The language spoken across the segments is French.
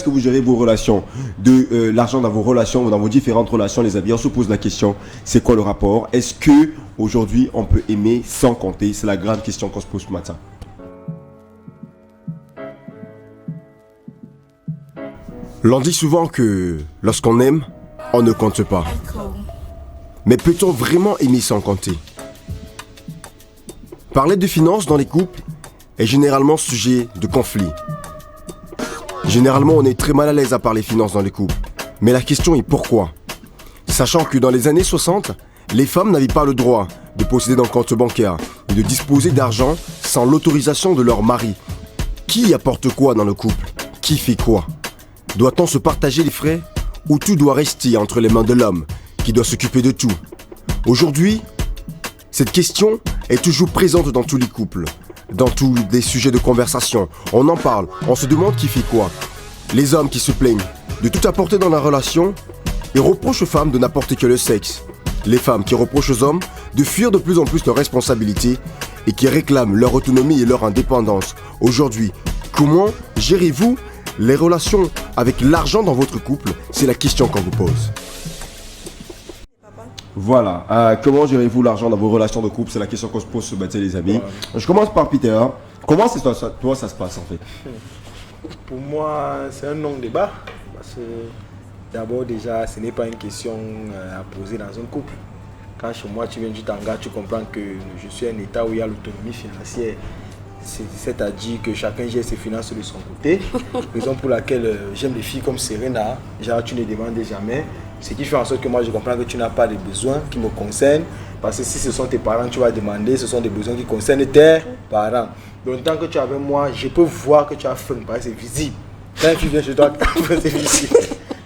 que vous gérez vos relations, de l'argent dans vos relations ou dans vos différentes relations, les amis? On se pose la question, c'est quoi le rapport? Est-ce que aujourd'hui on peut aimer sans compter? C'est la grande question qu'on se pose ce matin. L'on dit souvent que lorsqu'on aime, on ne compte pas. Mais peut-on vraiment aimer sans compter? Parler de finances dans les couples est généralement sujet de conflit. Généralement, on est très mal à l'aise à parler finances dans les couples. Mais la question est pourquoi? Sachant que dans les années 60, les femmes n'avaient pas le droit de posséder un compte bancaire et de disposer d'argent sans l'autorisation de leur mari. Qui apporte quoi dans le couple? Qui fait quoi? Doit-on se partager les frais ou tout doit rester entre les mains de l'homme qui doit s'occuper de tout? Aujourd'hui, cette question est toujours présente dans tous les couples, dans tous les sujets de conversation. On en parle, on se demande qui fait quoi. Les hommes qui se plaignent de tout apporter dans la relation et reprochent aux femmes de n'apporter que le sexe. Les femmes qui reprochent aux hommes de fuir de plus en plus leurs responsabilités et qui réclament leur autonomie et leur indépendance. Aujourd'hui, comment gérez-vous les relations avec l'argent dans votre couple? C'est la question qu'on vous pose. Voilà. Comment gérez-vous l'argent dans vos relations de couple? C'est la question qu'on se pose ce matin, les amis. Je commence par Peter. Comment c'est toi, ça se passe en fait? Pour moi, c'est un non-débat. Parce que d'abord, déjà, ce n'est pas une question à poser dans un couple. Quand chez moi, tu viens du Tanga, tu comprends que je suis un état où il y a l'autonomie financière. C'est-à-dire que chacun gère ses finances de son côté. Raison pour laquelle j'aime les filles comme Serena. Genre, tu ne demandes jamais. Ce qui fait en sorte que moi, je comprends que tu n'as pas de besoins qui me concernent. Parce que si ce sont tes parents, tu vas demander, ce sont des besoins qui concernent tes parents. Donc, tant que tu es avec moi, je peux voir que tu as faim, parce que c'est visible. Quand tu viens chez toi, c'est visible.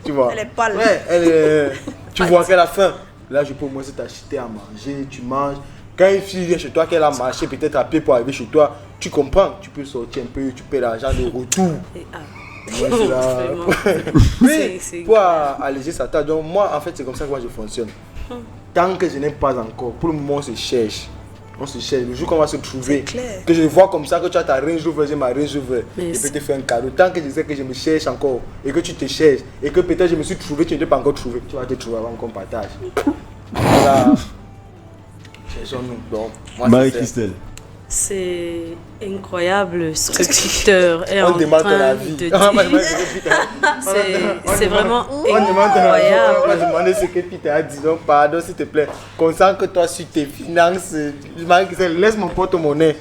Tu vois? Elle est pâle. Ouais, tu vois qu'elle a faim. Là, je peux au moins t'acheter à manger, tu manges. Quand une fille vient chez toi, qu'elle a marché peut-être à pied pour arriver chez toi, tu comprends, tu peux sortir un peu, tu paies l'argent de retour. Oui, pour alléger sa tâche. Donc moi, en fait, c'est comme ça que moi je fonctionne. Tant que je n'ai pas encore, pour le moment, on se cherche. On se cherche. Le jour qu'on va se trouver, que je vois comme ça que tu as ta Range Rover, j'ai ma Range Rover, je peux te faire un cadeau. Tant que je sais que je me cherche encore et que tu te cherches et que peut-être je me suis trouvé, tu ne t'es pas encore trouvé, tu vas te trouver avant qu'on partage. Voilà. Marie-Christelle. C'est incroyable ce que Peter est en train de dire. C'est vraiment incroyable. On va demander ce que Peter a dit. Donc, pardon, s'il te plaît. Concentre-toi sur tes finances. Marie-Christelle, laisse mon porte-monnaie.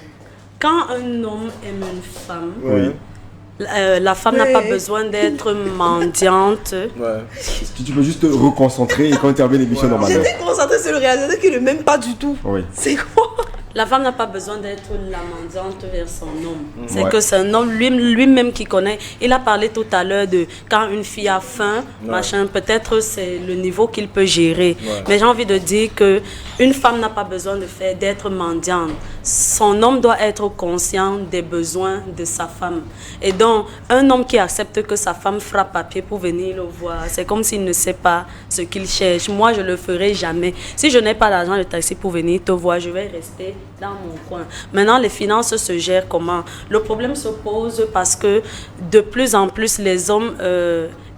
Quand un homme aime une femme, Oui. La femme n'a pas besoin d'être mendiante. Tu peux juste te reconcentrer et quand tu termines l'émission normalement. J'étais concentrée sur le réalisateur qui ne m'aime pas du tout. Oui. C'est quoi? La femme n'a pas besoin d'être la mendiante vers son homme. C'est que c'est un homme lui-même qui connaît. Il a parlé tout à l'heure de quand une fille a faim, machin, peut-être c'est le niveau qu'il peut gérer. Mais j'ai envie de dire que une femme n'a pas besoin d'être mendiante. Son homme doit être conscient des besoins de sa femme. Et donc, un homme qui accepte que sa femme frappe à pied pour venir le voir, c'est comme s'il ne sait pas ce qu'il cherche. Moi, je ne le ferai jamais. Si je n'ai pas d'argent de taxi pour venir te voir, je vais rester dans mon coin. Maintenant, les finances se gèrent comment? Le problème se pose parce que de plus en plus, les hommes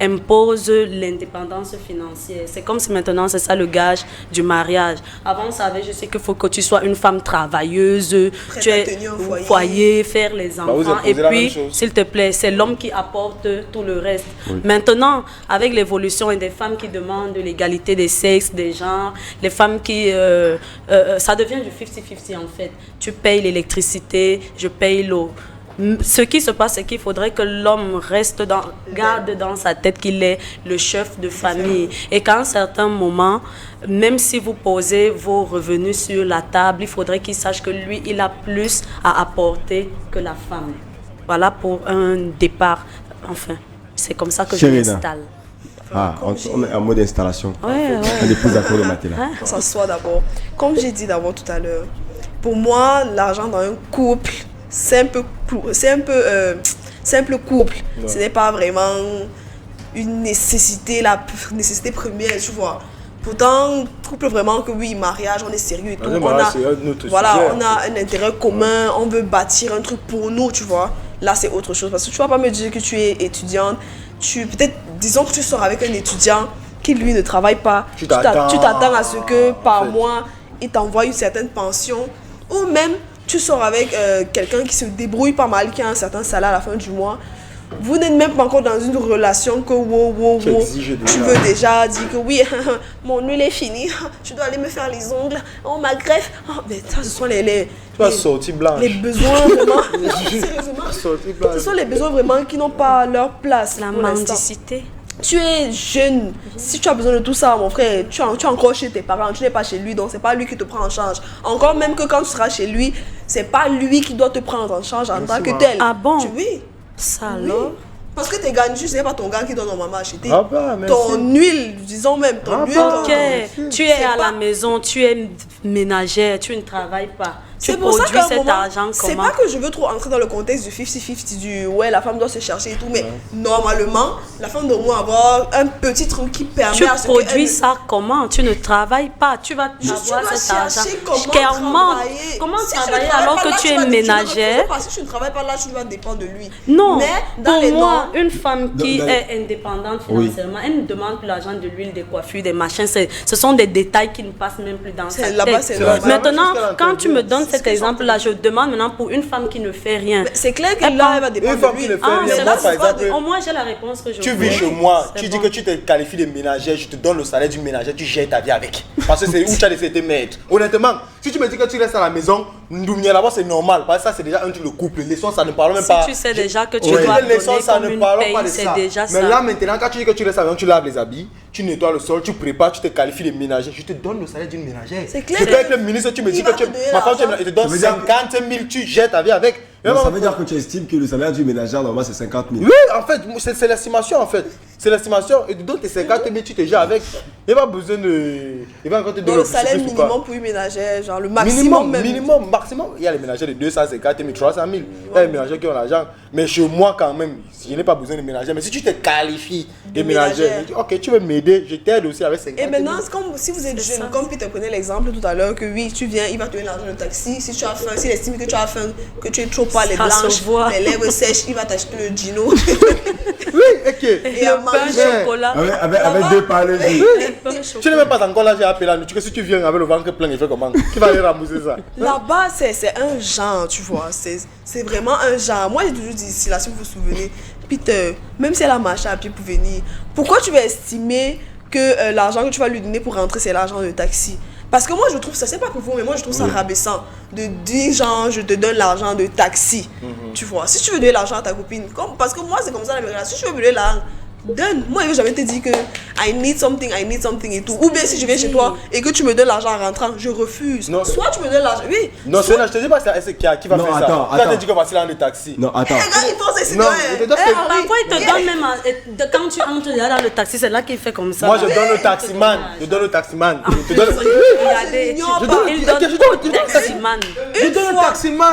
imposent l'indépendance financière. C'est comme si maintenant, c'est ça le gage du mariage. Avant, on savait, je sais qu'il faut que tu sois une femme travailleuse, tu es au foyer, faire les enfants. Et puis, s'il te plaît, c'est l'homme qui apporte tout le reste. Oui. Maintenant, avec l'évolution et des femmes qui demandent l'égalité des sexes, des genres, les femmes qui... ça devient du 50-50 en fait. Tu payes l'électricité, je paye l'eau. Ce qui se passe, c'est qu'il faudrait que l'homme garde dans sa tête qu'il est le chef de famille. Et qu'à un certain moment, même si vous posez vos revenus sur la table, il faudrait qu'il sache que lui, il a plus à apporter que la femme. Voilà pour un départ. Enfin, c'est comme ça que je m'installe. On est en mode installation. Ouais. On dépose d'accord le matin là. On s'assoit d'abord. Comme j'ai dit d'abord tout à l'heure, pour moi, l'argent dans un couple, c'est un peu couple. Ouais. Ce n'est pas vraiment une nécessité, la nécessité première, tu vois. Pourtant, couple vraiment que oui, mariage, on est sérieux et tout. On a un intérêt commun, on veut bâtir un truc pour nous, tu vois. Là, c'est autre chose. Parce que tu ne vas pas me dire que tu es étudiante, peut-être, disons que tu sors avec un étudiant qui lui ne travaille pas, tu t'attends à ce que par mois, il t'envoie une certaine pension, ou même tu sors avec quelqu'un qui se débrouille pas mal, qui a un certain salaire à la fin du mois. Vous n'êtes même pas encore dans une relation que tu veux déjà dire que oui, mon huile est finie, je dois aller me faire les ongles, oh ma greffe, mais ça ce sont les besoins vraiment, ce sont les besoins vraiment qui n'ont pas leur place. La mendicité. Tu es jeune, si tu as besoin de tout ça, mon frère, tu es encore chez tes parents, tu n'es pas chez lui, donc c'est pas lui qui te prend en charge. Encore même que quand tu seras chez lui, c'est pas lui qui doit te prendre en charge en tant que tel. Ah bon? Oui. Ça alors? Oui. Parce que tes gars, c'est pas ton gars qui doit normalement acheter. Ton huile, disons même, ton huile. Ok, tu es à la maison, tu es ménagère, tu ne travailles pas. C'est pour ça qu'à un moment, c'est pas que je veux trop entrer dans le contexte du 50-50, du ouais, la femme doit se chercher et tout, mais normalement, la femme doit au moins avoir un petit truc qui permet à ce que... Tu produis ça comment? Tu ne travailles pas, tu vas avoir cet argent. Comment travailler alors que tu es ménagère? Si tu ne travailles pas là, tu vas dépendre de lui. Non, pour moi, une femme qui est indépendante financièrement, elle ne demande plus l'argent de l'huile, des coiffures, des machins. Ce sont des détails qui ne passent même plus dans sa tête. Maintenant, quand tu me donnes cet exemple-là, je demande maintenant pour une femme qui ne fait rien. C'est clair que là, elle va dépendre de lui. Au moins, j'ai la réponse que je veux. Tu vis chez moi, tu dis que tu te qualifies de ménagère, je te donne le salaire d'une ménagère, tu gères ta vie avec. Parce que c'est où tu as laissé tes maîtres. Honnêtement, si tu me dis que tu restes à la maison, là-bas c'est normal. Parce que ça, c'est déjà un truc de couple. Les sons, ça ne parle même pas. Si tu sais déjà que tu dois donner comme une paye, c'est déjà ça. Mais là, maintenant, quand tu dis que tu restes à la maison, tu laves les habits, tu nettoies le sol, tu prépares, tu te qualifies de ménagère. Je te donne le salaire d'une ménagère. C'est clair. Je peux être le ministre, tu me dis que ma femme, il te donne 50 000, tu jettes ta vie avec. Ça veut dire que tu estimes que le salaire du ménagère, normalement, c'est 50 000. Oui, en fait, c'est l'estimation, en fait. C'est l'estimation. Et donc, tes 50 000, tu te jettes avec. Il n'y a pas besoin de... Il va encore te donner le salaire minimum pour une ménagère, genre le maximum même. Maximum. Il y a les ménagères de 250 000, 300 000. Il y a les ménagères qui ont l'argent. Mais chez moi, quand même, je n'ai pas besoin de ménagère. Mais si tu te qualifies de ménagère, ok, tu veux m'aider, je t'aide aussi avec 50 000. Et maintenant, si vous êtes jeune, comme Peter connaît l'exemple tout à l'heure, que oui, tu viens, il va te donner l'argent de taxi. Si tu as faim, s'il estime que tu as faim, que tu es trop pas les blanches, les lèvres sèches, il va t'acheter le Gino. Oui, ok. Et le pain chocolat. Avec deux palais. Tu n'es même pas encore là, j'ai appelé la nuit. Si tu viens avec le ventre plein, il fait comment? Qui va aller rembourser ça? Là-bas, c'est un genre, tu vois. C'est vraiment un genre. Moi, j'ai toujours dit ici, là, si vous vous souvenez, Peter, même si elle a marché à pied pour venir, pourquoi tu vas estimer que l'argent que tu vas lui donner pour rentrer, c'est l'argent de taxi? Parce que moi, je trouve ça, c'est pas pour vous, mais moi, je trouve ça rabaissant de dire, genre, je te donne l'argent de taxi. Tu vois, si tu veux donner l'argent à ta copine, parce que moi, c'est comme ça, la vérité. Si tu veux me donner l'argent, donne. Moi, je vais jamais te dire que I need something et tout. Ou bien si je viens chez toi et que tu me donnes l'argent en rentrant, je refuse. Non. Soit tu me donnes l'argent. Oui. Non, c'est là, je te dis pas c'est qui va faire ça. Attends. Tu as dit qu'on va se lancer le taxi. Non, attends. Les gars, ils pensent c'est parfois, il te donne même. Quand tu entres là dans le taxi, c'est là qu'il fait comme ça. Moi, je donne le taximan. Je donne le taximan. Il donne le taximan.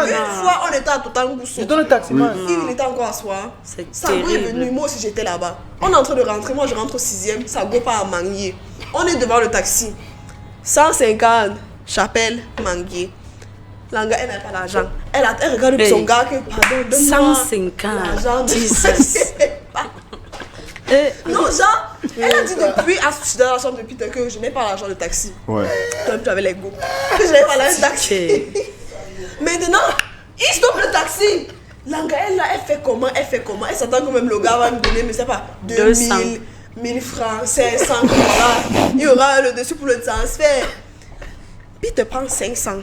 Une fois, on était à Total Goussou. Je donne le taximan. Il était encore à soi. Ça est venu. Moi aussi, j'étais là-bas. On est en train de rentrer, moi je rentre au 6e, ça go pas à Manguier. On est devant le taxi. 150, Chapelle, Manguier. L'anga, elle n'a pas l'argent. Elle regarde son gars que, pardon, donne-moi 150, Jesus. Non, genre, elle a dit depuis, je suis dans la chambre de Peter que je n'ai pas l'argent de taxi. Ouais. Toi-même, tu avais les goûts. Que je n'ai pas l'argent de taxi. Maintenant, il stoppe le taxi. L'anga, elle fait comment? Elle s'attend que même le gars va me donner, mais c'est pas 2000, 1000 francs, 500, voilà. Il y aura le dessus pour le transfert. Puis il te prend 500.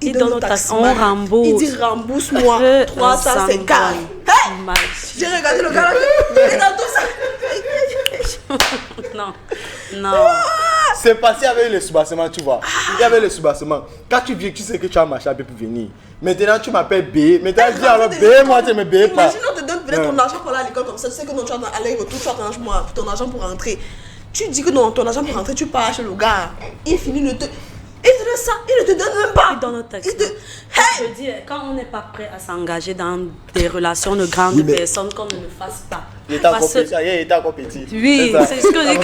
Il donne au taxi. On rembourse. Il dit rembourse-moi 350. Hey! J'ai regardé le gars là. Il est dans tout ça. Non. C'est passé avec le soubassement, tu vois. Il y avait le soubassement. Quand tu viens, tu sais que tu as marché pour venir. Maintenant, tu m'appelles B. Maintenant, je dis alors B, moi, tu me B pas. Imagine, on te donne peut-être ton argent pour aller à l'école comme ça. Tu sais que non, tu vas aller retour, tu attends ton argent pour rentrer. Tu dis que non, ton argent pour rentrer, tu pars chez le gars. Il finit le te. Il te donne ça, il ne te donne même pas. Il donne au taxi. Je veux dire, quand on n'est pas prêt à s'engager dans des relations de grandes personnes, qu'on ne le fasse pas. Il était encore petit. Oui, c'est ce que je dis.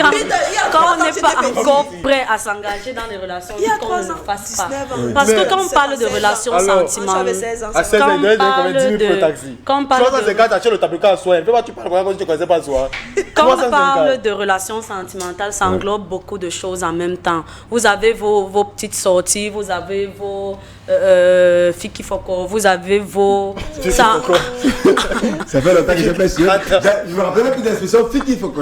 Quand on n'est pas encore prêt à s'engager dans les relations, qu'on ne le fasse pas. Parce que quand on parle de relations sentimentales, à 16 ans, il y a combien de 10 000 pour le taxi. Quand on parle de relations sentimentales, ça englobe beaucoup de choses en même temps. Vous avez vos petites sorties, vous avez vos Fiki Foko, vous avez vos... Ça fait longtemps que je fais ça. Je me rappelle même plus de l'expression Fiki Foko.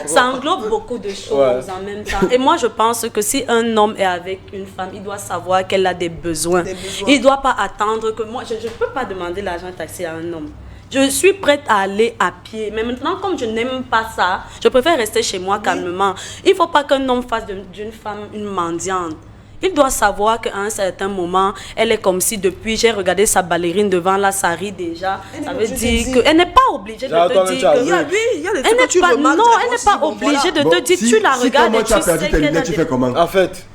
Ça englobe beaucoup de choses en même temps. Et moi, je pense que si un homme est avec une femme, il doit savoir qu'elle a des besoins. Il ne doit pas attendre que moi... Je ne peux pas demander l'argent taxi à un homme. Je suis prête à aller à pied. Mais maintenant, comme je n'aime pas ça, je préfère rester chez moi calmement. Il ne faut pas qu'un homme fasse d'une femme une mendiante. Il doit savoir qu'à un certain moment, elle est comme si depuis, j'ai regardé sa ballerine devant là, ça rit déjà. Ça veut dire qu'elle n'est pas obligée de te dire que... Il y a des trucs que tu remarques. Non, elle n'est pas obligée de te dire, tu la regardes et tu sais qu'elle a tu fais comment? En fait...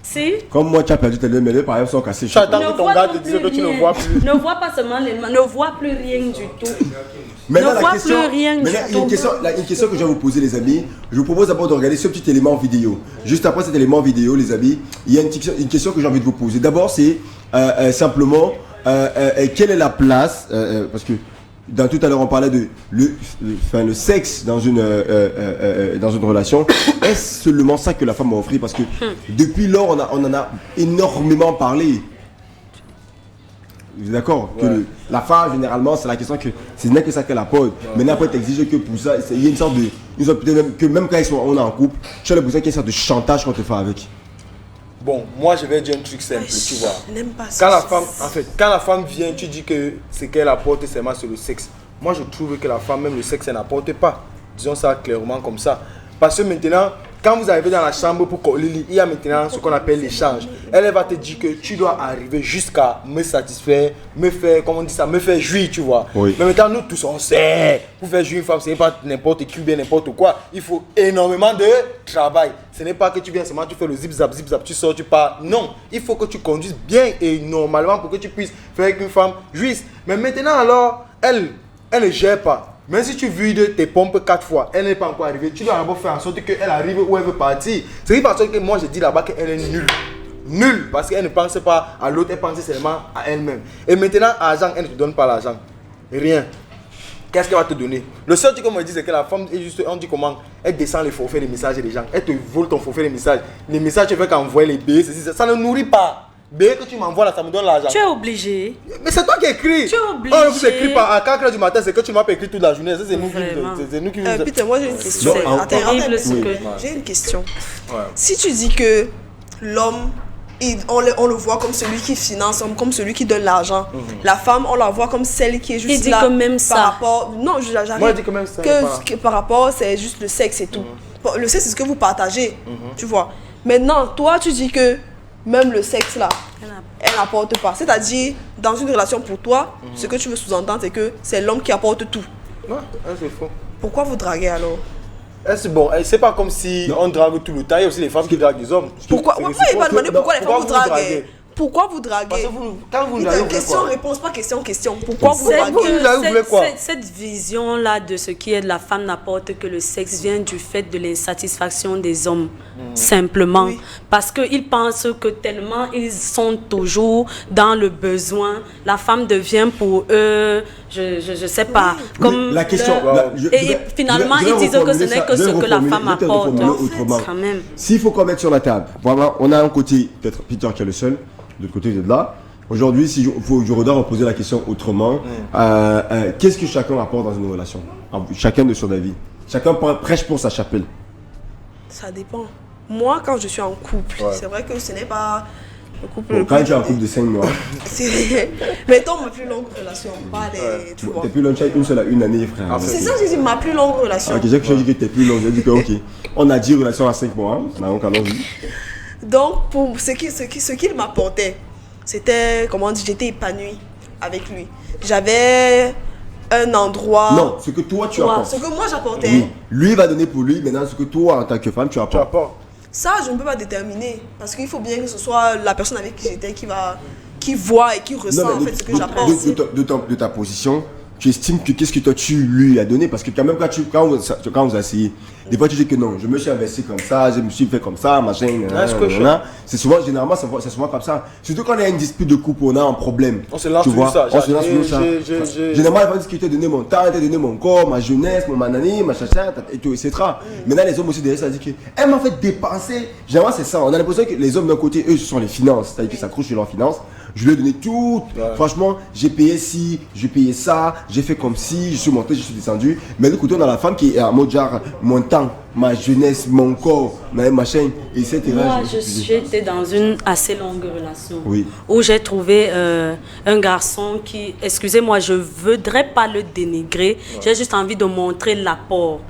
Si. Comme moi, tu as perdu tes lunettes, mais par exemple, sont cassés. Tu attends que ton gars te dise que tu ne vois plus. Ne vois pas seulement les mains, ne vois plus rien du tout. Maintenant, ne vois plus rien du tout. Une question que je vais vous poser, les amis. Je vous propose d'abord de regarder ce petit élément vidéo. Juste après cet élément vidéo, les amis, il y a une question que j'ai envie de vous poser. D'abord, c'est simplement quelle est la place, parce que dans tout à l'heure on parlait de le sexe dans une relation. Est-ce seulement ça que la femme a offert? Parce que depuis lors on en a énormément parlé. Vous êtes d'accord? Que la femme généralement c'est la question que ce n'est que ça qu'elle apporte. Maintenant après t'exiges que pour ça il y a une sorte de même quand on est en couple, tu as l'impression qu'il y a une sorte de chantage qu'on te fait avec. Bon, moi je vais dire un truc simple, tu vois. Je n'aime pas ça. Quand la femme vient, tu dis que ce qu'elle apporte seulement sur le sexe. Moi je trouve que la femme, même le sexe, elle n'apporte pas. Disons ça clairement comme ça. Parce que maintenant, quand vous arrivez dans la chambre pour Kolili, il y a maintenant ce qu'on appelle l'échange. Elle va te dire que tu dois arriver jusqu'à me satisfaire, me faire, comment on dit ça, me faire jouir, tu vois. Oui. Mais maintenant, nous tous, on sait, pour faire jouir une femme, ce n'est pas n'importe qui, bien n'importe quoi. Il faut énormément de travail. Ce n'est pas que tu viens seulement, tu fais le zip-zap, tu sors, tu pars. Non, il faut que tu conduises bien et normalement pour que tu puisses faire qu'une femme jouisse. Mais maintenant, alors, elle ne gère pas. Même si tu vides tes pompes 4 fois, elle n'est pas encore arrivée. Tu dois d'abord faire en sorte qu'elle arrive où elle veut partir. C'est parce que moi je dis là-bas qu'elle est nulle. Nulle, parce qu'elle ne pense pas à l'autre, elle pense seulement à elle-même. Et maintenant, argent, elle ne te donne pas l'argent. Rien. Qu'est-ce qu'elle va te donner? Le seul truc qu'on me dit, c'est que la femme est juste, on dit comment, elle descend les forfaits des messages des gens. Elle te vole ton forfait des messages. Les messages, tu fais qu'envoyer les billets, ça ne nourrit pas. Dès que tu m'envoies là, ça me donne l'argent. Tu es obligé. Mais c'est toi qui écris. Tu es obligé. On vous écrit pas à 4h du matin, c'est que tu m'as pas écrit toute la journée. C'est nous qui vous... Putain, moi j'ai une question. J'ai une question. Ouais. Si tu dis que l'homme, on le voit comme celui qui finance, comme celui qui donne l'argent. La femme, on la voit comme celle qui est juste il dit là. Que même ça. Par rapport... Non, j'arrive. Moi, je dis que même ça. Que par rapport, c'est juste le sexe et tout. Le sexe, c'est ce que vous partagez. Tu vois. Maintenant, toi, tu dis que même le sexe là, elle n'apporte pas. C'est-à-dire, dans une relation pour toi, ce que tu veux sous-entendre, c'est que c'est l'homme qui apporte tout. Non, c'est faux. Pourquoi vous draguez alors? C'est bon, c'est pas comme si on drague tout le temps. Il y a aussi les femmes qui draguent des hommes. Pourquoi? Moi, il va demander pourquoi les femmes vous draguent. Pourquoi vous draguez? Parce que quand vous draguez, question-réponse, pas question-question. Pourquoi vous draguez? Cette vision-là de ce qui est de la femme n'apporte que le sexe vient du fait de l'insatisfaction des hommes, simplement. Oui. Parce qu'ils pensent que tellement ils sont toujours dans le besoin, la femme devient pour eux, je sais pas, comme... La question... Et finalement, ils disent que ce n'est que ce que la femme apporte. Quand même. S'il faut qu'on mette sur la table, voilà, on a un côté, peut-être Peter qui est le seul, de l'autre côté de là. Aujourd'hui, si je dois reposer la question autrement, qu'est-ce que chacun apporte dans une relation? Chacun de son avis. Chacun prêche pour sa chapelle. Ça dépend. Moi, quand je suis en couple, c'est vrai que ce n'est pas le couple. Bon, quand tu es en couple de 5 mois. Mettons ma plus longue relation, pas les. Tu vois. T'es plus longue, tu as une année, frère. C'est ça que je dis, ma plus longue relation. Ok, j'ai dit que t'es plus longue. J'ai dit que, ok, on a 10 relations à 5 mois. Donc, allons-y. Donc, pour ce qu'il m'apportait, c'était, comment dire, j'étais épanouie avec lui. J'avais un endroit... Non, ce que toi tu apportes. Ce que moi j'apportais. Oui. Lui va donner pour lui, maintenant ce que toi en tant que femme tu apportes. Ça, je ne peux pas déterminer. Parce qu'il faut bien que ce soit la personne avec qui j'étais qui voit et qui ressent en fait ce que j'apporte. De ta position, tu estimes que qu'est-ce que toi tu lui as donné, parce que quand même quand vous asseyez, des fois tu dis que non, je me suis investi comme ça, je me suis fait comme ça, machin, c'est souvent, généralement c'est souvent comme ça, surtout quand il y a une dispute de couple, on a un problème, on se lance sur ça, généralement il va dire que tu as donné mon temps, tu as donné mon corps, ma jeunesse, mon manani, ma chacha, et tout, etc. Maintenant les hommes aussi derrière ça dit qu'elle m'a fait dépenser, généralement c'est ça, on a l'impression que les hommes d'un côté, eux ce sont les finances, c'est-à-dire qu'ils s'accrochent sur leurs finances. Je lui ai donné tout, franchement, j'ai payé ci, j'ai payé ça, j'ai fait comme si, je suis monté, je suis descendu. Mais de côté, on a la femme qui est en mode genre, mon temps, ma jeunesse, mon corps, ma chaîne, etc. Moi, j'étais dans une assez longue relation où j'ai trouvé un garçon qui, excusez-moi, je ne voudrais pas le dénigrer, j'ai juste envie de montrer l'apport.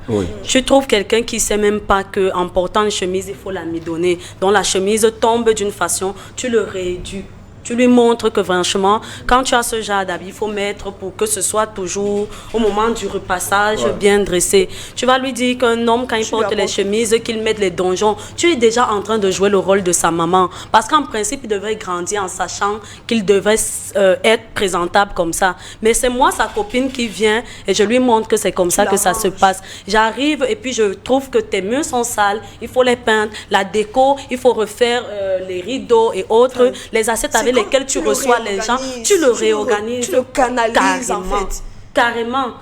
Je trouve quelqu'un qui ne sait même pas qu'en portant une chemise, il faut la midonner. Donc la chemise tombe d'une façon, tu le réduis. Tu lui montres que franchement, quand tu as ce genre d'habit, il faut mettre pour que ce soit toujours au moment du repassage bien dressé. Tu vas lui dire qu'un homme, quand il porte les chemises, qu'il mette les donjons, tu es déjà en train de jouer le rôle de sa maman. Parce qu'en principe, il devrait grandir en sachant qu'il devrait être présentable comme ça. Mais c'est moi, sa copine, qui vient et je lui montre que c'est comme ça que ça se passe. J'arrive et puis je trouve que tes murs sont sales, il faut les peindre, la déco, il faut refaire les rideaux et autres, les assiettes avec lesquels tu reçois les gens, tu le réorganises. Tu le canalises en fait. Carrément.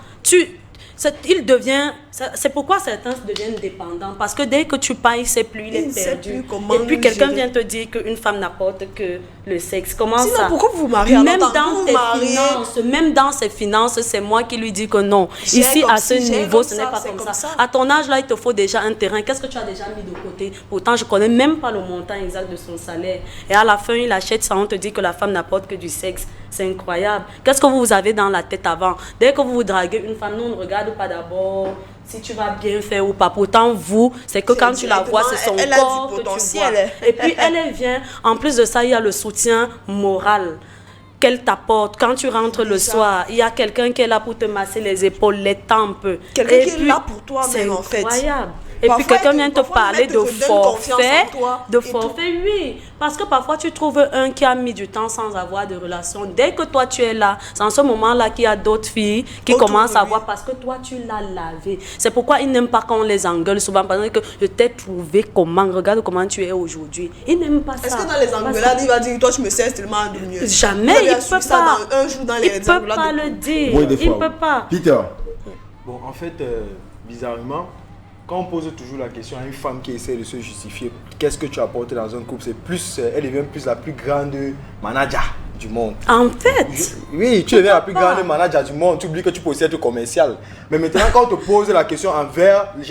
C'est pourquoi certains deviennent dépendants. Parce que dès que tu pars, il ne sait plus, il est perdu. Et puis quelqu'un vient te dire qu'une femme n'apporte que le sexe. Comment sinon, ça? Pourquoi vous mariez? Même dans ses finances, c'est moi qui lui dis que non. Ici, à ce niveau, ce n'est pas comme ça. À ton âge, là, il te faut déjà un terrain. Qu'est-ce que tu as déjà mis de côté? Pourtant, je ne connais même pas le montant exact de son salaire. Et à la fin, il achète ça, on te dit que la femme n'apporte que du sexe. C'est incroyable. Qu'est-ce que vous avez dans la tête avant? Dès que vous vous draguez une femme, nous, on ne regarde pas d'abord si tu vas bien faire ou pas. Pourtant, c'est que quand tu la vois, c'est son corps que tu vois. Et puis, elle vient. En plus de ça, il y a le soutien moral qu'elle t'apporte. Quand tu rentres le soir, il y a quelqu'un qui est là pour te masser les épaules, les tempes. Quelqu'un qui est là pour toi même, en fait. C'est incroyable. Et puis quelqu'un vient te parler de forfait. Oui. Parce que parfois tu trouves un qui a mis du temps sans avoir de relation. Dès que toi tu es là, c'est en ce moment-là qu'il y a d'autres filles qui commencent à voir parce que toi tu l'as lavé. C'est pourquoi ils n'aiment pas quand on les engueule souvent. Parce que je t'ai trouvé comment, regarde comment tu es aujourd'hui. Ils n'aiment pas ça. Est-ce que dans les engueulades, il va dire toi tu me sers tellement de mieux? Jamais, il ne peut pas. Un jour dans les il ne peut pas le dire. Oui, il ne peut pas. Peter. Bon, en fait, bizarrement, quand on pose toujours la question à une femme qui essaie de se justifier, qu'est-ce que tu as apporté dans un couple, elle devient plus la plus grande manager du monde. En fait, oui, tu deviens la plus grande manager du monde, tu oublies que tu peux aussi être commercial. Mais maintenant, quand on te pose la question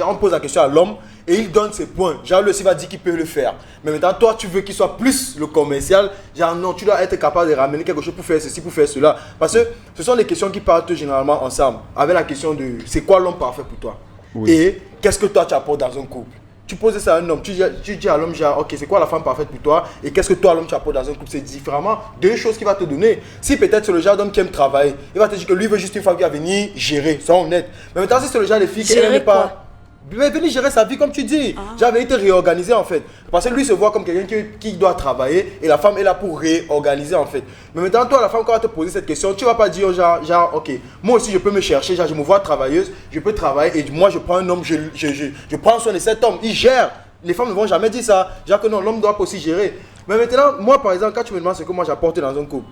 on pose la question à l'homme et il donne ses points. Genre, lui aussi va dire qu'il peut le faire. Mais maintenant, toi, tu veux qu'il soit plus le commercial. Genre, non, tu dois être capable de ramener quelque chose pour faire ceci, pour faire cela. Parce que ce sont des questions qui partent généralement ensemble. Avec la question de c'est quoi l'homme parfait pour toi? Oui. Et qu'est-ce que toi tu apportes dans un couple? Tu poses ça à un homme, tu dis à l'homme genre ok, c'est quoi la femme parfaite pour toi? Et qu'est-ce que toi l'homme tu apportes dans un couple? C'est différemment deux choses qu'il va te donner. Si peut-être c'est le genre d'homme qui aime travailler, il va te dire que lui veut juste une femme qui va venir gérer, sois honnête. Mais maintenant si c'est le genre de fille qui n'aime pas venir gérer sa vie comme tu dis. J'avais été réorganisé en fait. Parce que lui se voit comme quelqu'un qui doit travailler et la femme est là pour réorganiser en fait. Mais maintenant toi la femme quand elle va te poser cette question, tu vas pas dire genre ok, moi aussi je peux me chercher, genre je me vois travailleuse, je peux travailler et moi je prends un homme, je prends soin de cet homme, il gère. Les femmes ne vont jamais dire ça. Genre que non, l'homme doit aussi gérer. Mais maintenant, moi par exemple, quand tu me demandes ce que moi j'apporte dans un couple,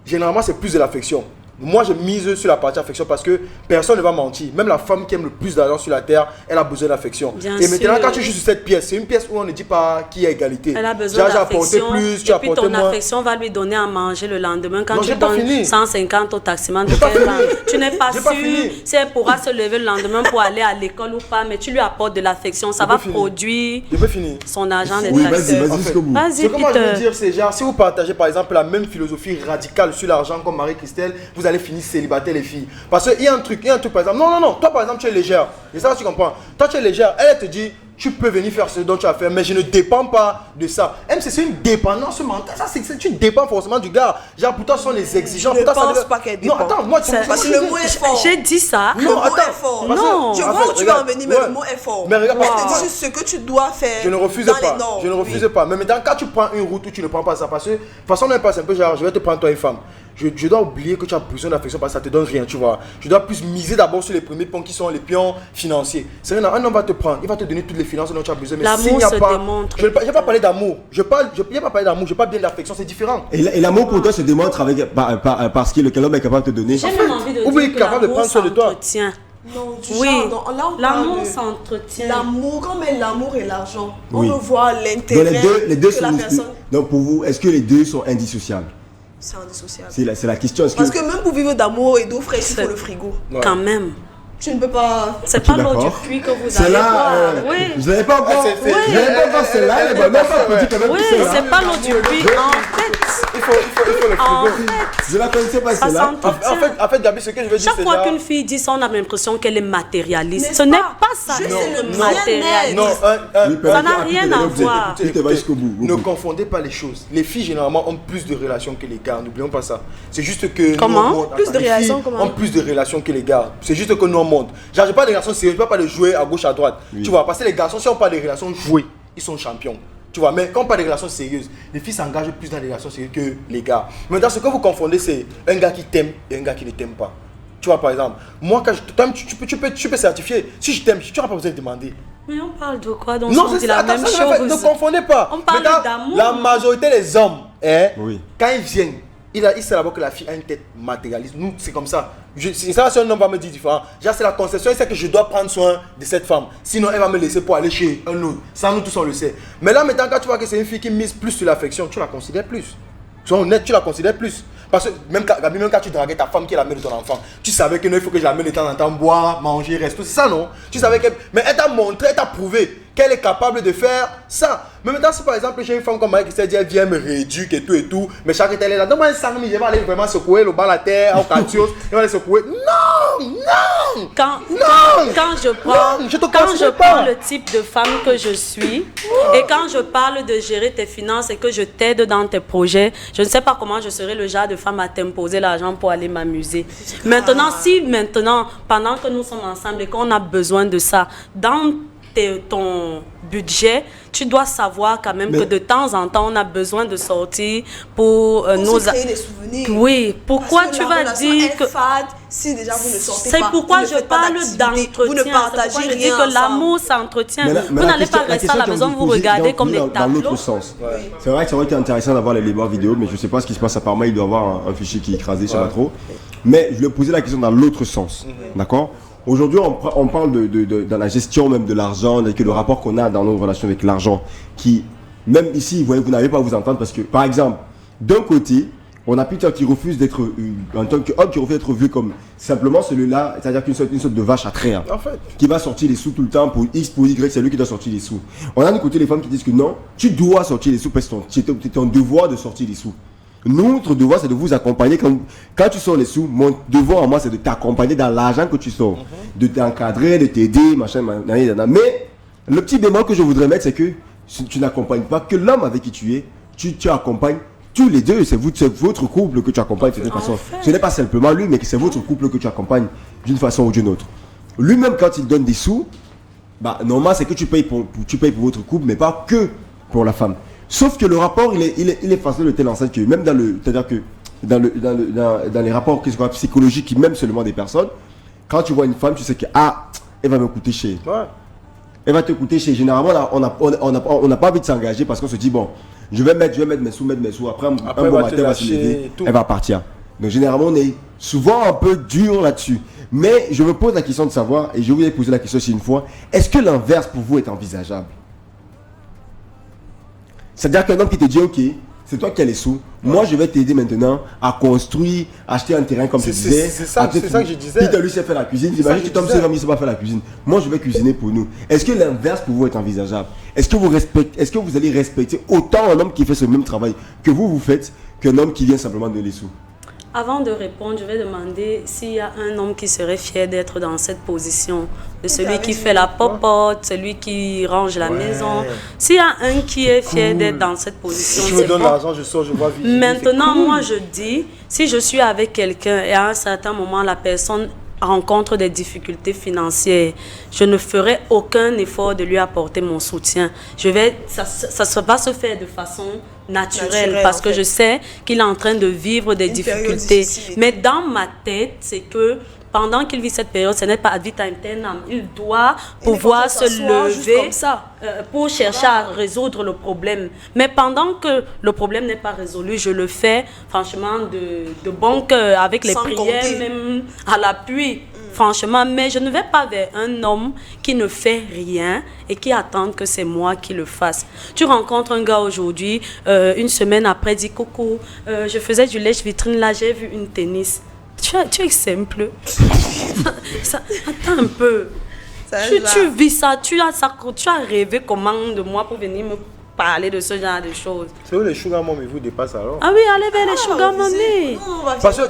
généralement c'est plus de l'affection. Moi, je mise sur la partie affection parce que personne ne va mentir. Même la femme qui aime le plus d'argent sur la terre, elle a besoin d'affection. Et maintenant, quand tu joues sur cette pièce, c'est une pièce où on ne dit pas qu'il y a égalité. Elle a besoin d'affection. Et puis ton affection va lui donner à manger le lendemain. Quand tu donnes 150 au taximan, tu n'es pas sûr si elle pourra se lever le lendemain pour aller à l'école ou pas, mais tu lui apportes de l'affection. Ça va produire son argent des taxeurs. Vas-y, ce que moi je veux dire, c'est genre, si vous partagez par exemple la même philosophie radicale sur l'argent comme Marie-Christelle, vous allez finir célibataire les filles. Parce qu'il y a un truc par exemple. Non, toi par exemple tu es légère. Et ça tu comprends. Toi tu es légère, elle te dit tu peux venir faire ce dont tu as fait, mais je ne dépends pas de ça. C'est une dépendance mentale. Ça, tu dépends forcément du gars. Genre pour toi ce sont les exigences. Je ne pense pas qu'elle dépend. Non, attends, moi parce que le mot est fort. J'ai dit ça. Le mot est fort. Non. Je vois où tu vas en venir, mais le mot est fort. Mais regarde, c'est ce que tu dois faire. Je ne refuse pas. Je ne refuse pas. Mais maintenant, quand tu prends une route où tu ne prends pas ça, parce que de toute façon, on n'est pas un peu genre, je vais te prendre toi une femme. je dois oublier que tu as besoin d'affection parce que ça te donne rien, tu vois. Je dois plus miser d'abord sur les premiers pions qui sont les pions financiers. C'est un homme va te prendre, il va te donner toutes les finances dont tu as besoin. Mais s'il n'y a pas, je n'ai pas parlé d'amour. Je parle bien d'affection, c'est différent. Et l'amour pour toi se démontre avec, parce que l'homme est capable de te donner. J'ai même envie de dire que capable de prendre soin de toi. Non, oui, l'amour s'entretient. L'amour, comme l'amour et l'argent. On veut voir l'intérêt les deux de la personne. Donc pour vous, est-ce que les deux sont indissociables? C'est indissociable. C'est la question. Parce que même pour vivre d'amour et d'eau fraîche, il faut le frigo. Ouais. Quand même. Tu ne peux pas. C'est pas l'eau du puits que vous avez. Oui. Je n'avais pas encore. Je n'avais pas encore celle-là. Elle est même pas petite quand même. Oui, c'est pas l'eau du puits. En fait. Il faut le frigo. Je la connaissais pas celle-là. En fait, Gabi, ce que je veux dire, chaque fois qu'une fille dit ça, on a l'impression qu'elle est matérialiste. Ce n'est pas ça. C'est matérialiste. Non, ça n'a rien à voir. Ne confondez pas les choses. Les filles, généralement, ont plus de relations que les gars. N'oublions pas ça. C'est juste que. Comment? Plus de relations, comment? Ont plus de relations que les gars. C'est juste que nous, on monte. Genre, j'ai pas de relations sérieuses, je peux pas les jouer à gauche, à droite. Tu vois, parce que les garçons, si on parle de relations jouées, ils sont champions. Tu vois, mais quand on parle de relations sérieuses, les filles s'engagent plus dans les relations sérieuses que les gars. Maintenant, ce que vous confondez, c'est un gars qui t'aime et un gars qui ne t'aime pas. Tu vois, par exemple, moi, quand je t'aime, tu peux certifier. Si je t'aime, tu n'auras pas besoin de demander. Mais on parle de quoi? Donc, non, c'est la même chose. Ne confondez pas. On parle d'amour. La majorité des hommes, quand ils viennent, il sait d'abord que la fille a une tête matérialiste. Nous, c'est comme ça. Ça, c'est un homme va me dire différent. C'est la conception, c'est que je dois prendre soin de cette femme. Sinon, elle va me laisser pour aller chez un autre. Ça, nous tous, on le sait. Mais là, maintenant, quand tu vois que c'est une fille qui mise plus sur l'affection, tu la considères plus. Sois honnête, tu la considères plus. Parce que même quand tu draguais ta femme qui est la mère de ton enfant, tu savais que non, il faut que je l'amène de temps en temps, boire, manger, resto. C'est ça, non? Tu savais que. Mais elle t'a montré, elle t'a prouvé qu'elle est capable de faire ça. Mais maintenant, si par exemple, j'ai une femme comme Marie-Christelle dit, elle vient me réduire et tout, mais chaque été, elle est là, donne-moi un 5 000, je vais aller vraiment secouer le bas la terre, au quartier, je vais aller secouer. Non! Quand je prends le type de femme que je suis, et quand je parle de gérer tes finances et que je t'aide dans tes projets, je ne sais pas comment je serai le genre de femme à t'imposer l'argent pour aller m'amuser. Maintenant, pendant que nous sommes ensemble et qu'on a besoin de ça, dans ton budget, tu dois savoir quand même que de temps en temps, on a besoin de sortir pour nos... créer des souvenirs. Oui, pourquoi tu vas dire que... fade, si déjà vous ne sortez pas. C'est pourquoi pourquoi je parle d'entretien. Vous ne partagez rien. Je dis que l'amour s'entretient. Vous n'allez pas rester à la maison, vous regardez comme des tableaux. Dans l'autre sens. C'est vrai que ça aurait été intéressant d'avoir les débats vidéo, mais je ne sais pas ce qui se passe. Apparemment, il doit y avoir un fichier qui est écrasé, je ne sais pas trop. Mais je lui ai posé la question dans l'autre sens. D'accord? Aujourd'hui, on parle de la gestion même de l'argent, que le rapport qu'on a dans nos relations avec l'argent, qui, même ici, vous voyez, vous n'arrivez pas à vous entendre parce que, par exemple, d'un côté, on a Peter qui refuse d'être, en tant qu'homme qui refuse d'être vu comme simplement celui-là, c'est-à-dire une sorte de vache à traire, en fait, qui va sortir les sous tout le temps pour X, pour Y, c'est lui qui doit sortir les sous. On a d'un côté les femmes qui disent que non, tu dois sortir les sous parce que c'est ton devoir de sortir les sous. Notre devoir, c'est de vous accompagner. Quand tu sors les sous, mon devoir à moi, c'est de t'accompagner dans l'argent que tu sors. De t'encadrer, de t'aider, machin. Mais le petit bémol que je voudrais mettre, c'est que tu n'accompagnes pas que l'homme avec qui tu es. Tu accompagnes tous les deux. C'est votre couple que tu accompagnes de toute façon. Ce n'est pas simplement lui, mais c'est votre couple que tu accompagnes d'une façon ou d'une autre. Lui-même, quand il donne des sous, normalement, c'est que tu payes pour votre couple, mais pas que pour la femme. Sauf que le rapport, il est façonné de telle enseigne que même c'est-à-dire que dans les rapports psychologiques, même seulement des personnes, quand tu vois une femme, tu sais que elle va me coûter cher. Ouais. Elle va te coûter cher. Généralement, on n'a pas envie de s'engager parce qu'on se dit bon, je vais mettre mes sous. Après un bon matin, elle va se lever, elle va partir. Donc généralement, on est souvent un peu dur là-dessus. Mais je me pose la question de savoir, et je vous ai posé la question aussi une fois, est-ce que l'inverse pour vous est envisageable? C'est-à-dire qu'un homme qui te dit ok, c'est toi qui as les sous, moi je vais t'aider maintenant à construire, acheter un terrain comme je disais. C'est ça que je disais. Peter lui sait faire la cuisine, imagine que Tom il ne sait pas faire la cuisine. Moi je vais cuisiner pour nous. Est-ce que l'inverse pour vous est envisageable? Est-ce que vous allez respecter autant un homme qui fait ce même travail que vous faites qu'un homme qui vient simplement donner les sous? Avant de répondre, je vais demander s'il y a un homme qui serait fier d'être dans cette position, de celui qui fait la popote, celui qui range la maison. S'il y a un qui est fier d'être dans cette position, si je me donne l'argent, je sors, je vois vite. Maintenant, moi je dis, si je suis avec quelqu'un et à un certain moment, la personne rencontre des difficultés financières, je ne ferai aucun effort de lui apporter mon soutien. Ça va se faire de façon naturelle parce que je sais qu'il est en train de vivre des difficultés. Mais dans ma tête, c'est que pendant qu'il vit cette période, ce n'est pas ad vitam aeternam. Il doit pouvoir se lever pour chercher à résoudre le problème. Mais pendant que le problème n'est pas résolu, je le fais franchement de bon cœur, avec les prières, même à l'appui. Franchement, mais je ne vais pas vers un homme qui ne fait rien et qui attend que c'est moi qui le fasse. Tu rencontres un gars aujourd'hui, une semaine après, dit coucou, je faisais du lèche-vitrine, là j'ai vu une tennis. Tu es simple. Attends un peu. Tu vis ça, tu as rêvé comment de moi pour venir me parler de ce genre de choses. C'est où les sugar mommy vous dépassent alors? Ah oui, allez vers les sugar mommy. Parce que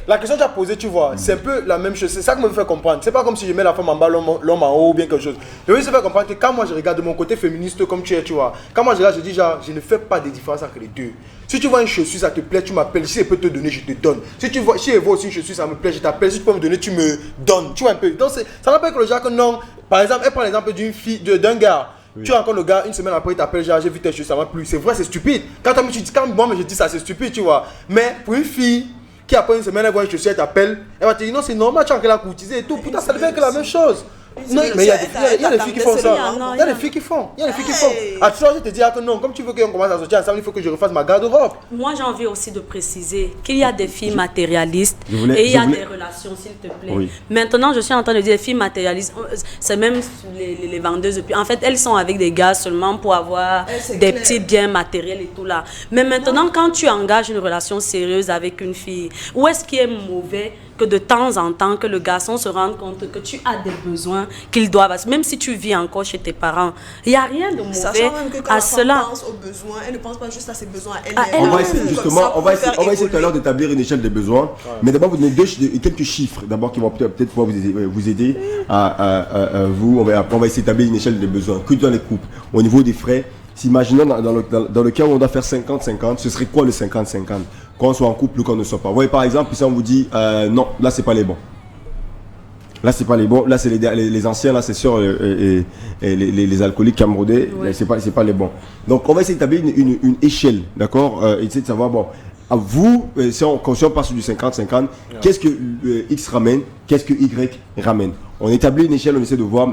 la question que tu as posée, tu vois, c'est un peu la même chose. C'est ça que me fait comprendre. C'est pas comme si je mets la femme en bas, l'homme en haut ou bien quelque chose. Je veux juste faire comprendre que quand moi je regarde de mon côté féministe comme tu es, tu vois, quand moi je regarde, je dis genre, je ne fais pas de différence entre les deux. Si tu vois une chaussure, ça te plaît, tu m'appelles. Si elle peut te donner, je te donne. Si elle voit aussi une chaussure, ça me plaît, je t'appelle. Si tu peux me donner, tu me donnes. Tu vois un peu. Donc ça rappelle que le genre que non. Par exemple, elle prend l'exemple d'une fille, d'un gars. Oui. Tu rencontres le gars, une semaine après, il t'appelle, j'ai vu tes chaussures, ça m'a plu. C'est vrai, c'est stupide. Quand moi, je dis ça, c'est stupide, tu vois. Mais pour une fille qui après une semaine, elle voit une chaussure, elle t'appelle, elle va te dire non, c'est normal, tu as qu'elle a courtisé et tout. Pourtant, ça devient que la même chose. Non, mais il y a des filles qui font ça. Il y a des filles qui font. À toi, je te dis que non, comme tu veux qu'on commence à sortir ensemble, il faut que je refasse ma garde-robe. Moi, j'ai envie aussi de préciser qu'il y a des filles matérialistes et il y a des relations, s'il te plaît. Oui. Maintenant, je suis en train de dire des filles matérialistes, c'est même les vendeuses. En fait, elles sont avec des gars seulement pour avoir des petits biens matériels et tout là. Mais maintenant, quand tu engages une relation sérieuse avec une fille, où est-ce qu'il est mauvais que de temps en temps, que le garçon se rende compte que tu as des besoins qu'il doit, même si tu vis encore chez tes parents, il n'y a rien de mauvais à cela. Elle pense aux besoins, elle ne pense pas juste à ses besoins. On va essayer tout à l'heure d'établir une échelle des besoins, mais d'abord vous donner quelques chiffres, d'abord qui vont peut-être pouvoir vous aider à vous. On va essayer d'établir une échelle des besoins, que dans les couples, au niveau des frais. Imaginons dans le cas où on doit faire 50-50, ce serait quoi le 50-50? Qu'on soit en couple ou qu'on ne soit pas. Vous voyez, par exemple, si on vous dit non, là c'est pas les bons. Là c'est pas les bons, là c'est les anciens, là c'est sûr les alcooliques camerounais, oui. C'est pas les bons. Donc on va essayer d'établir une échelle, d'accord, essayer de savoir, bon, à vous, si on passe sur du 50-50, qu'est-ce que X ramène, qu'est-ce que Y ramène. On établit une échelle, on essaie de voir,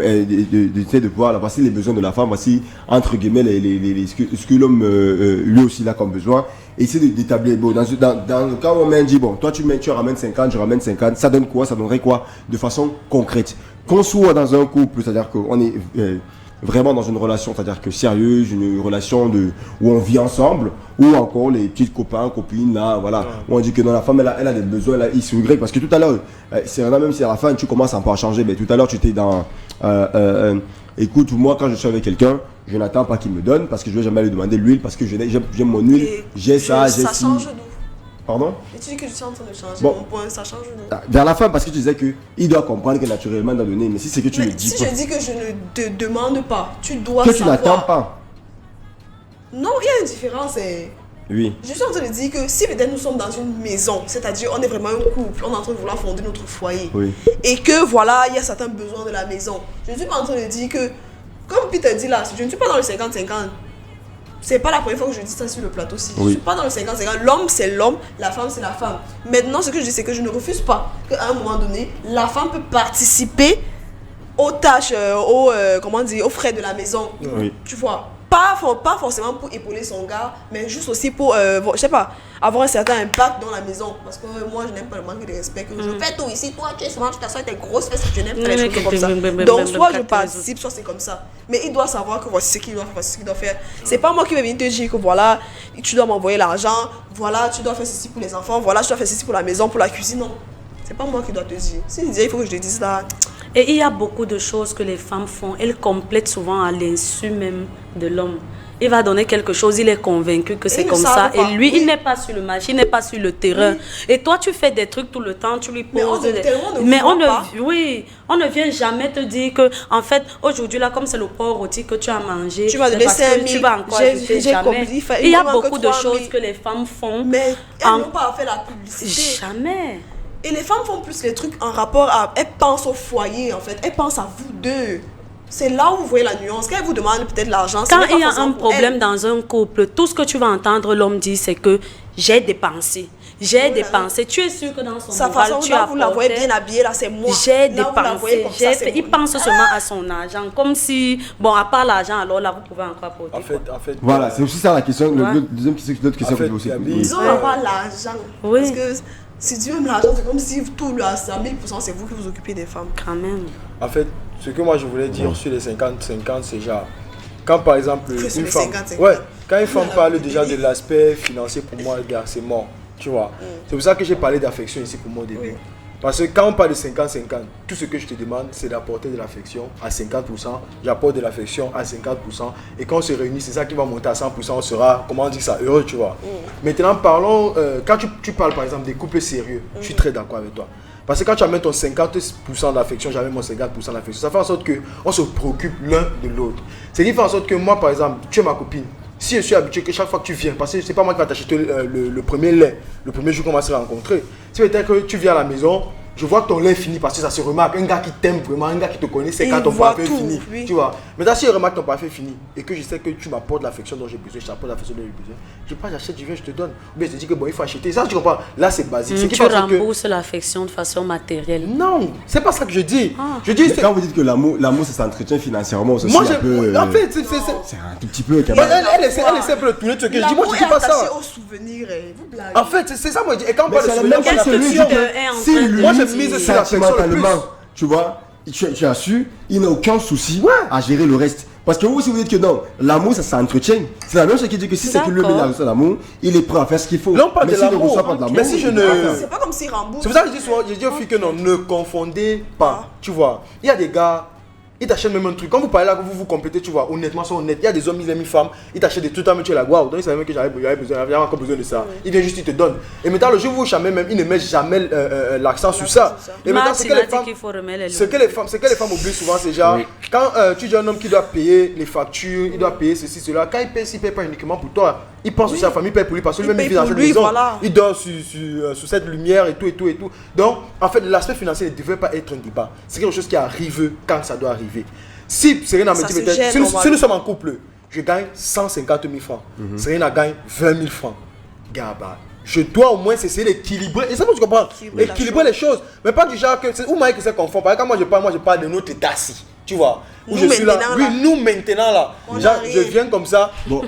là, voici les besoins de la femme, voici entre guillemets ce que l'homme lui aussi là comme besoin. Et essayer d'établir, bon, dans le cas où on dit, bon, toi tu ramènes 50, je ramène 50, ça donne quoi, ça donnerait quoi de façon concrète. Qu'on soit dans un couple, c'est-à-dire qu'on est vraiment dans une relation, c'est-à-dire que sérieuse, une relation où on vit ensemble, ou encore les petites copains, copines, là, voilà, où on dit que non, la femme, elle a des besoins, là, X ou Y, parce que tout à l'heure, c'est rien, même si à la fin, tu commences un peu à changer, mais tout à l'heure, tu étais dans, écoute, moi, quand je suis avec quelqu'un, je n'attends pas qu'il me donne, parce que je ne vais jamais lui demander l'huile, parce que j'aime mon huile, j'ai ça, j'ai ça change d'où? Pardon? Et tu dis que je suis en train de changer mon point, ça change d'où? Vers la fin, parce que tu disais qu'il doit comprendre que naturellement il doit donner, mais si c'est que tu le dis si pas. Je dis que je ne te demande pas, tu dois que savoir. Tu n'attends pas. Non, il y a une différence. Oui. Je suis en train de dire que si peut-être nous sommes dans une maison, c'est-à-dire on est vraiment un couple, on est en train de vouloir fonder notre foyer, oui. Et que voilà, il y a certains besoins de la maison. Je ne suis pas en train de dire que, comme Peter dit là, je ne suis pas dans le 50-50. C'est pas la première fois que je dis ça sur le plateau aussi. Oui. Je suis pas dans le 50-50. L'homme c'est l'homme, la femme c'est la femme. Maintenant, ce que je dis, c'est que je ne refuse pas qu'à un moment donné, la femme peut participer aux tâches, aux frais de la maison. Oui. Tu vois, pas forcément pour épauler son gars, mais juste aussi pour, je sais pas, avoir un certain impact dans la maison. Parce que moi, je n'aime pas le manque de respect. Que je fais tout ici, toi, tu es souvent, tu t'assois avec tes grosses fesses, je n'aime pas les choses comme ça. Donc, soit je participe, soit c'est comme ça. Mais il doit savoir que voici ce qu'il doit faire, voici ce qu'il doit faire. C'est pas moi qui vais venir te dire que voilà, tu dois m'envoyer l'argent, voilà, tu dois faire ceci pour les enfants, voilà, tu dois faire ceci pour la maison, pour la cuisine. Non, c'est pas moi qui dois te dire. Si il faut que je te dise là. Et il y a beaucoup de choses que les femmes font. Elles complètent souvent à l'insu même de l'homme. Il va donner quelque chose, il est convaincu que c'est comme ça. Et lui, il n'est pas sur le match, il n'est pas sur le terrain. Et toi, tu fais des trucs tout le temps, tu lui poses... Mais on ne vient jamais te dire que, en fait, aujourd'hui, là, comme c'est le porc rôti que tu as mangé, tu vas donner 5 000, tu vas encore ajouter jamais. Il y a beaucoup de choses que les femmes font. Mais elles n'ont pas fait la publicité. Jamais. Et les femmes font plus les trucs en rapport à... Elles pensent au foyer, en fait. Elles pensent à vous deux. C'est là où vous voyez la nuance. Quand elles vous demandent peut-être l'argent... Quand il y a un problème dans un couple, tout ce que tu vas entendre l'homme dire, c'est que j'ai dépensé. J'ai dépensé. Tu es sûr que dans son moral, tu as vous la voyez bien habillée, là, c'est moi. J'ai dépensé. Il pense seulement à son argent. Comme si, bon, à part l'argent, alors là, vous pouvez encore apporter. En fait, voilà, c'est aussi ça la question. La deuxième question que je veux aussi poser. Disons pas l'argent. Oui. Parce que si tu aimes l'argent, c'est comme si tout le 100 000%, c'est vous qui vous occupez des femmes. Quand même. En fait, ce que moi je voulais dire sur les 50-50, c'est genre, quand par exemple une femme, quand une femme parle déjà de l'aspect financier, pour moi, gars, c'est mort, tu vois. C'est pour ça que j'ai parlé d'affection ici pour moi au début. Parce que quand on parle de 50-50, tout ce que je te demande, c'est d'apporter de l'affection à 50%, j'apporte de l'affection à 50%, et quand on se réunit, c'est ça qui va monter à 100%, on sera, comment on dit ça, heureux, tu vois. Maintenant, parlons, quand tu parles par exemple des couples sérieux, je suis très d'accord avec toi. Parce que quand tu amènes ton 50% d'affection, j'amène mon 50% d'affection, ça fait en sorte qu'on se préoccupe l'un de l'autre. C'est qui fait en sorte que moi, par exemple, tu es ma copine. Si je suis habitué que chaque fois que tu viens, parce que c'est pas moi qui va t'acheter le premier lait, le premier jour qu'on va se rencontrer. Si peut-être que tu viens à la maison, je vois que ton lait est fini parce que ça se remarque. Un gars qui t'aime vraiment, un gars qui te connaît, c'est quand ton parfum est fini. Oui. Tu vois. Maintenant, si je remarque ton parfum est fini et que je sais que tu m'apportes l'affection dont j'ai besoin, je t'apporte l'affection dont j'ai besoin, je pas, j'achète, je viens, je te donne. Ou bien je te dis que bon, il faut acheter. Ça, tu comprends. Là, c'est basique. C'est tu rembourses l'affection de façon matérielle. Non, c'est pas ça que je dis. Je dis quand vous dites que l'amour, ça s'entretient financièrement, c'est moi, un peu. En fait, c'est un tout petit peu. Elle essaie un peu de tourner ce que je dis. Moi, je dis pas ça. Au souvenir, vous blaguez. En fait, c'est ça, moi, je dis. Et quand on parle de souvenir, moi, je mise sur l'affection. Tu vois, tu as su, il n'a aucun souci à gérer le reste. Parce que vous, si vous dites que non, l'amour, ça s'entretient. C'est la même chose qui dit que si c'est que lui met l'amour, il est prêt à faire ce qu'il faut. Non, pas de l'amour. Mais si je ne. C'est pas comme s'il rembourse. C'est pour ça que je dis aux filles que non, ne confondez pas. Tu vois, il y a des gars. Ils t'achètent même un truc. Quand vous parlez là, vous vous complétez, tu vois, honnêtement, sont honnêtes. Il y a des hommes, ils aiment une femme, ils t'achètent des trucs, mais tu es là, waouh, donc ils savaient même que j'avais encore besoin de ça. Il vient juste, il te donne. Et maintenant, le jour où vous chamez même, ils ne mettent jamais l'accent sur ça. Et maintenant, ce que les femmes oublient souvent, c'est genre, quand tu dis un homme qui doit payer les factures, il doit payer ceci, cela, quand il paye pas uniquement pour toi, il pense aussi à sa famille, il paye pour lui, parce que lui-même il vit dans cette maison. Il dort sous cette lumière et tout. Donc, en fait, l'aspect financier ne devrait pas être un débat. C'est quelque chose qui arrive quand ça doit arriver. Si Serena me dit peut-être, si nous sommes en couple, je gagne 150 000 francs. Serena gagne 20 000 francs. Gaba, je dois au moins essayer d'équilibrer. Et c'est pour que tu comprends. Équilibrer les choses. Mais pas du genre que c'est où moi que ça confond. Par exemple, quand moi je parle de notre état assis. Tu vois, où je suis là. Oui, nous maintenant là. Genre, je viens comme ça. Bon,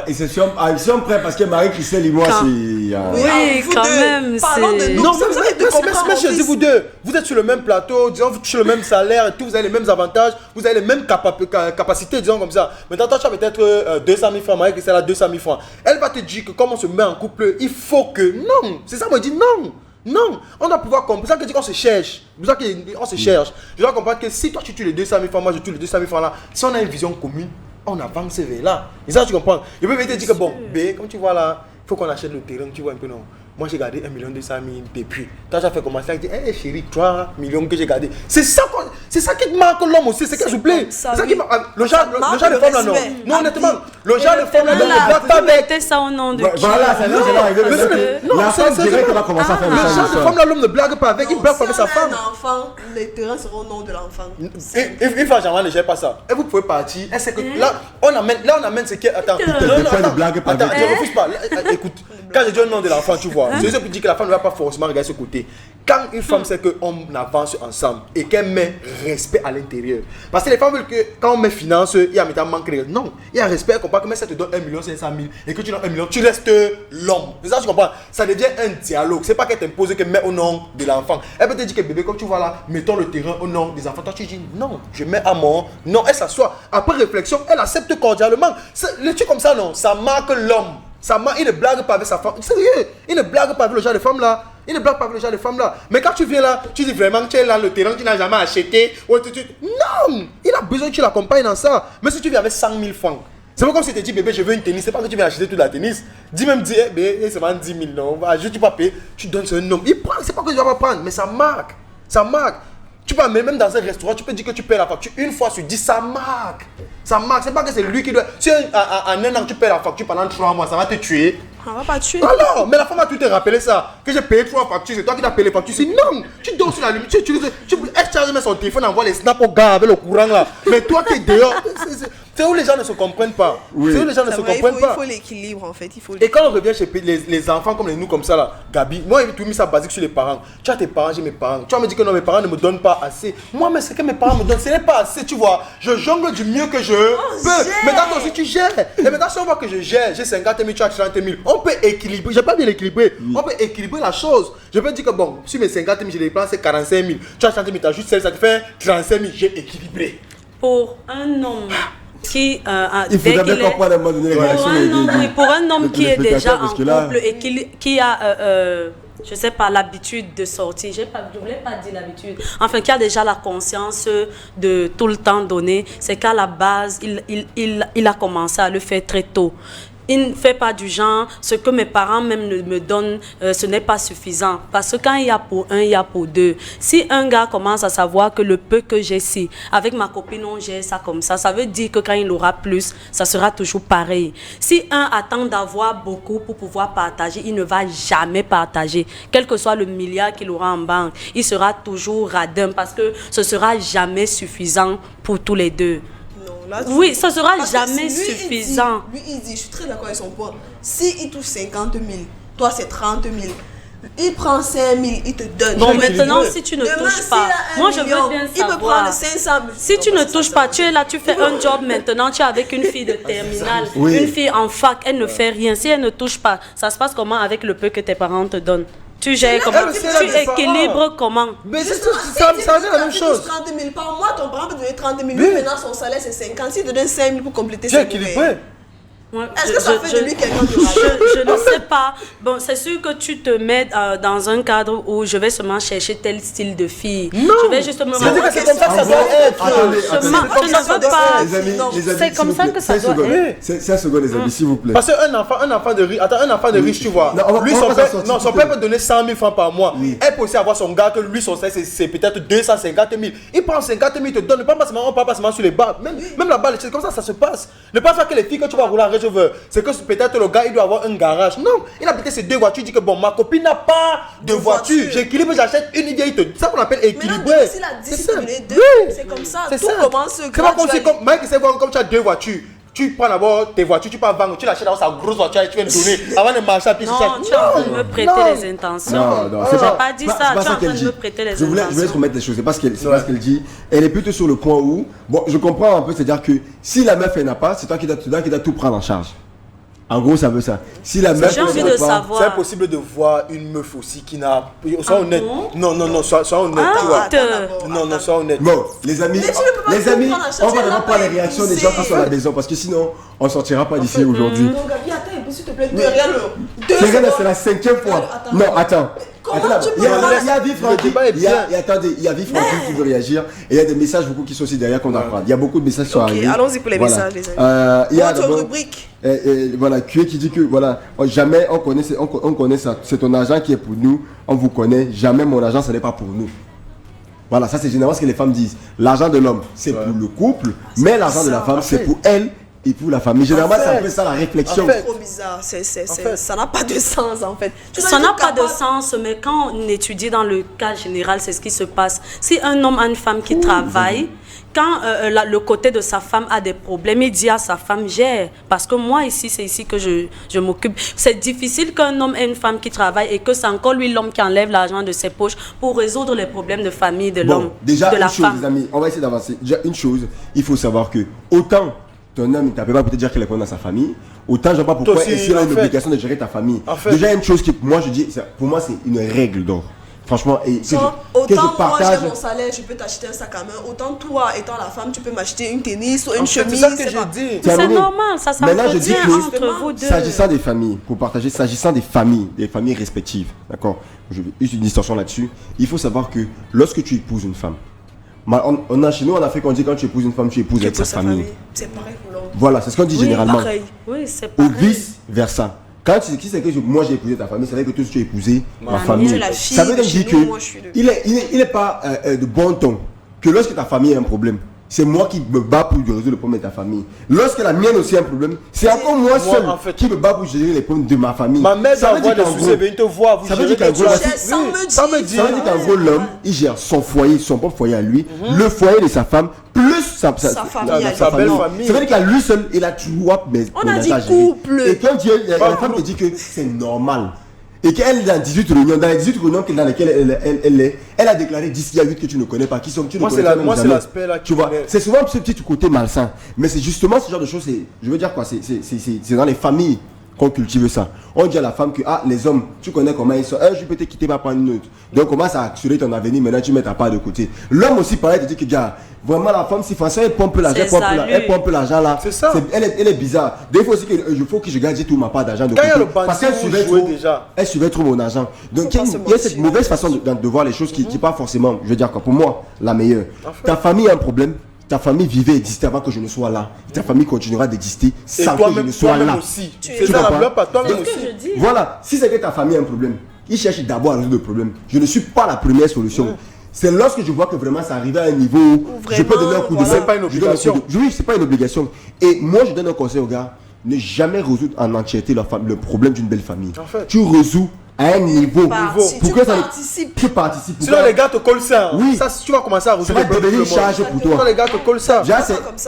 ils sont prêts parce que Marie-Christelle et moi, c'est. Oui, quand même. Non, mais je dis vous deux, vous êtes sur le même plateau, disons, vous touchez le même salaire et tout, vous avez les mêmes avantages, vous avez les mêmes capacités, disons comme ça. Maintenant, toi, tu as peut-être 200 000 francs, Marie-Christelle a 200 000 francs. Elle va te dire que comme on se met en couple, il faut que. Non, c'est ça, moi, je dis non. Non, on doit pouvoir comprendre. C'est ça que je dis qu'on se cherche. C'est ça qu'on se cherche. Je dois comprendre que si toi tu tues les 200 000 francs, moi je tue les 200 000 francs là, si on a une vision commune, on avance vers là. Et ça tu comprends. Je peux te dire que bon, B, comme tu vois là, il faut qu'on achète le terrain, tu vois un peu non. Moi j'ai gardé 1 200 000 depuis. Toi tu as fait commencer à dire, hé chérie, 3 millions que j'ai gardé. C'est ça qui marque l'homme aussi, c'est qu'il vous plaît. C'est ça qui marque. Le genre de femme là non. Non, honnêtement, le genre de femme là ne blague pas avec. Mettez ça au nom de qui? Voilà, c'est là que j'allais la femme dirait qu'elle va commencer à faire le genre de femme là, l'homme ne blague pas avec, il blague pas avec sa femme. Un enfant, les terrains seront au nom de l'enfant. Une fois jamais ne gère pas ça. Et vous pouvez partir. Elle sait que là on amène ce qui est. Attends, attends, je refuse pas. Écoute, quand je dis au nom de l'enfant, tu vois. C'est ça qui dit que la femme ne va pas forcément regarder ce côté. Quand une femme sait qu'on avance ensemble et qu'elle met respect à l'intérieur. Parce que les femmes veulent que quand on met finance, il y a un manque de. Non, il y a respect. Elle comprend que même si elle te donne 1 500 000 et que tu donnes 1 million, tu restes l'homme. C'est ça, tu comprends. Ça devient un dialogue. C'est pas qu'elle t'impose qu'elle met au nom de l'enfant. Elle peut te dire que bébé, comme tu vois là, mettons le terrain au nom des enfants. Toi, tu dis non, je mets à mon. Non, elle s'assoit. Après réflexion, elle accepte cordialement. Les trucs comme ça, non, ça marque l'homme. Il ne blague pas avec sa femme. Sérieux, il ne blague pas avec le genre de femme là. Mais quand tu viens là, tu dis vraiment que tu es là, le terrain que tu n'as jamais acheté. Non, il a besoin que tu l'accompagnes dans ça. Mais si tu viens avec 100 000 francs, c'est pas comme si tu te dis bébé, je veux une tennis. C'est pas que tu viens acheter toute la tennis. Dis même, bébé, c'est vraiment 10 000. Non, je ne pas payer. Tu donnes ce nom. Il prend, c'est pas que tu vas pas prendre, mais ça marque. Ça marque. Tu peux même dans un restaurant, tu peux dire que tu paies la facture une fois sur 10, ça marque. Ça marque, c'est pas que c'est lui qui doit. Si en un an tu paies la facture pendant 3 mois, ça va te tuer. On va pas tuer. Alors, mais la femme a tout te rappelé ça. Que j'ai payé 3 factures, c'est toi qui t'as payé les factures. C'est non, tu dors sur la limite, elle charge même son téléphone, envoie les snaps au gars avec le courant là. Mais toi qui es dehors, c'est où les gens ne se comprennent pas. Oui. C'est où les gens ne se comprennent pas. Il faut l'équilibre en fait. Et quand on revient chez les enfants comme nous comme ça là, Gabi, moi j'ai tout mis ça basique sur les parents. Tu as tes parents, j'ai mes parents. Tu vas me dire que non, mes parents ne me donnent pas assez. Moi, mais ce que mes parents me donnent, ce n'est pas assez, tu vois. Je jongle du mieux que je peux. Maintenant toi aussi tu gères. Et maintenant si on voit que je gère, j'ai 50 000, tu as 30 000. On peut équilibrer, j'ai pas bien équilibré. On peut équilibrer la chose. Je peux dire que bon, sur mes 50 000, je les prends, c'est 45 000. Tu as 30 000, tu as juste celle, ça te fait 35 000. J'ai équilibré. Pour un homme qui il faudrait bien comprendre à un moment donné les réactions pour un homme qui est déjà en couple là... et qui a je sais pas, l'habitude de sortir, je voulais pas dire l'habitude, enfin qui a déjà la conscience de tout le temps donné, c'est qu'à la base il a commencé à le faire très tôt. Il ne fait pas du genre, ce que mes parents même me donnent, ce n'est pas suffisant. Parce que quand il y a pour un, il y a pour deux. Si un gars commence à savoir que le peu que j'ai ici, avec ma copine, on gère ça comme ça veut dire que quand il aura plus, ça sera toujours pareil. Si un attend d'avoir beaucoup pour pouvoir partager, il ne va jamais partager. Quel que soit le milliard qu'il aura en banque, il sera toujours radin parce que ce sera jamais suffisant pour tous les deux. Là, oui, ça sera jamais suffisant. Il dit, je suis très d'accord avec son point. Si il touche 50 000, toi c'est 30 000. Il prend 5 000, il te donne. Bon, maintenant, si tu ne touches pas, moi je veux bien savoir. Il peut prendre 500 000. Si tu ne touches pas, tu es là, tu fais un job maintenant, tu es avec une fille de terminale, une fille en fac, elle ne fait rien. Si elle ne touche pas, ça se passe comment avec le peu que tes parents te donnent? Tu gères comment? Tu équilibres comment? Mais c'est ça la même chose. 30 000 par mois, ton parent peut donner 30 000. Lui, maintenant, son salaire, c'est 50. S'il te donne 5 000 pour compléter ses équilibré. Est-ce que ça fait de lui quelqu'un de je ne sais pas. Bon, c'est sûr que tu te mets dans un cadre où je vais seulement chercher tel style de fille. Non. Je vais justement... C'est comme ça que ça doit être. Je ne veux pas... C'est comme ça que ça doit être. C'est un second, les amis, s'il vous plaît. Parce qu'un enfant de riche, tu vois. Lui, son père peut donner 100 000 francs par mois. Elle peut aussi avoir son gars que lui, son salaire, c'est peut-être 250 000. Il prend 50 000, il te donne. On ne parle pas seulement sur les bas. Même là-bas, c'est comme ça se passe. Ne pas faire que les filles que tu vas rouler en Range Rover, c'est que peut-être le gars il doit avoir un garage. Non, il a peut-être ses 2 voitures. Il dit que bon, ma copine n'a pas de voiture. J'équilibre, j'achète une idée. C'est ça qu'on appelle équilibrer. C'est comme ça. Tout commence graduellement. Comme Mike, c'est bon, comme tu as 2 voitures. Tu prends d'abord tes voitures, tu peux vendre, tu l'achètes dans sa grosse voiture et tu viens de donner avant de marcher à pied. Non, tu es en train de me prêter les intentions. Non, c'est pas dit ça, tu es en train de me prêter les intentions. Je voulais remettre les choses, c'est pas ce qu'elle dit. Elle est plutôt sur le point où, bon, je comprends un peu, c'est-à-dire que si la meuf elle n'a pas, c'est toi qui dois tout prendre en charge. En gros, ça veut ça. Si la meuf, j'ai envie de savoir. C'est impossible de voir une meuf aussi qui n'a. Sois honnête. Non, sois honnête. Tu vois. Non, sois honnête. Bon, les amis, on va d'abord prendre les réactions des gens qui sont à la maison parce que sinon, on ne sortira pas d'ici aujourd'hui. Donc, Gabi, attends, s'il te plaît, c'est la 5e fois. Non, attends. Il y a Vive Francky, il y a Vive Francky qui veut réagir et il y a des messages beaucoup qui sont aussi derrière qu'on doit prendre. Il y a beaucoup de messages qui sont arrivés. Allons-y pour les messages, les amis. Il y a votre rubrique. Voilà, Cué qui dit que voilà, jamais on connaît ça. C'est ton argent qui est pour nous, on vous connaît. Jamais mon argent, ce n'est pas pour nous. Voilà, ça c'est généralement ce que les femmes disent. L'argent de l'homme, c'est pour le couple, mais l'argent de la femme, c'est pour elle. Et pour la famille, généralement, c'est un peu ça la réflexion. C'est trop bizarre, ça n'a pas de sens en fait. Ça n'a pas de sens, mais quand on étudie dans le cas général, c'est ce qui se passe. Si un homme a une femme qui travaille, quand le côté de sa femme a des problèmes, il dit à sa femme, gère. Parce que moi, ici, c'est ici que je m'occupe. C'est difficile qu'un homme ait une femme qui travaille et que c'est encore lui l'homme qui enlève l'argent de ses poches pour résoudre les problèmes de famille de l'homme, déjà, de la femme. femme. Les amis, on va essayer d'avancer. Déjà, une chose, il faut savoir que autant ton homme, il ne peut pas peut-être dire qu'il est dans sa famille, autant je ne vois pas pourquoi il a une obligation de gérer ta famille. Déjà, une chose qui, moi, je dis, pour moi, c'est une règle d'or. Franchement, autant moi j'ai mon salaire, je peux t'acheter un sac à main, autant toi étant la femme, tu peux m'acheter une tennis ou une chemise. C'est ça que j'ai dit. C'est normal, ça s'entretient entre vous deux. S'agissant des familles, pour partager, s'agissant des familles respectives, d'accord, je vais une distorsion là-dessus, il faut savoir que lorsque tu épouses une femme, chez nous en Afrique on dit quand tu épouses une femme, tu épouses avec sa famille. C'est pareil pour l'homme. Voilà, c'est ce qu'on dit généralement. Oui, c'est pareil. Ou vice versa. Quand tu sais que moi j'ai épousé ta famille, c'est vrai que toi tu as épousé ma famille. Ça veut dire que il est pas de bon ton que lorsque ta famille a un problème, c'est moi qui me bats pour résoudre le problème de ta famille. Lorsque la mienne aussi a un problème, c'est encore moi seul en fait, qui me bats pour gérer les problèmes de ma famille. Ma mère va avoir des soucis, elle vient te voir, vous gérez des soucis. Ça veut dire qu'en gros, l'homme, il gère son foyer, son propre foyer à lui, le foyer de sa femme, plus sa belle famille. Ça veut dire qu'à lui seul, il a toujours on a dit couple. Et quand la femme te dit que c'est normal, et qu'elle est dans 18 réunions, dans les 18 réunions dans lesquelles elle a déclaré 10 il y a 8 que tu ne connais pas, qui sont tu ne connais pas. Moi, c'est l'aspect là. Tu vois, c'est souvent ce petit côté malsain. Mais c'est justement ce genre de choses, je veux dire quoi, c'est dans les familles qu'on cultive ça. On dit à la femme que les hommes, tu connais comment ils sont. Je peux te quitter, pas prendre une autre. Donc commence à assurer ton avenir, maintenant tu mets ta part de côté. L'homme aussi pareil te dit que vraiment la femme si français elle pompe l'argent, elle pompe l'argent là. C'est ça. Elle est bizarre. Des fois aussi il faut que je garde tout ma part d'argent de côté. Parce qu'elle suivait trop mon argent. Donc il y a cette mauvaise façon de voir les choses qui n'est pas forcément, je veux dire quoi, pour moi, la meilleure. Ta famille a un problème. Ta famille vivait et existait avant que je ne sois là. Ta famille continuera d'exister sans que je ne sois là. Aussi. C'est ça la meilleure part, toi-même aussi. Voilà, si c'est que ta famille a un problème, il cherche d'abord à résoudre le problème. Je ne suis pas la première solution. C'est lorsque je vois que vraiment ça arrive à un niveau où je peux donner un coup de main. C'est pas une obligation. Oui, c'est pas une obligation. Et moi, je donne un conseil aux gars. Ne jamais résoudre en entièreté le problème d'une belle famille. En fait, tu résous à un niveau. Pour que tu participes. Sinon, les gars te collent ça. Oui. Ça, tu vas commencer à résoudre le problème. Ça va devenir une charge pour toi. Sinon, les gars te collent ça.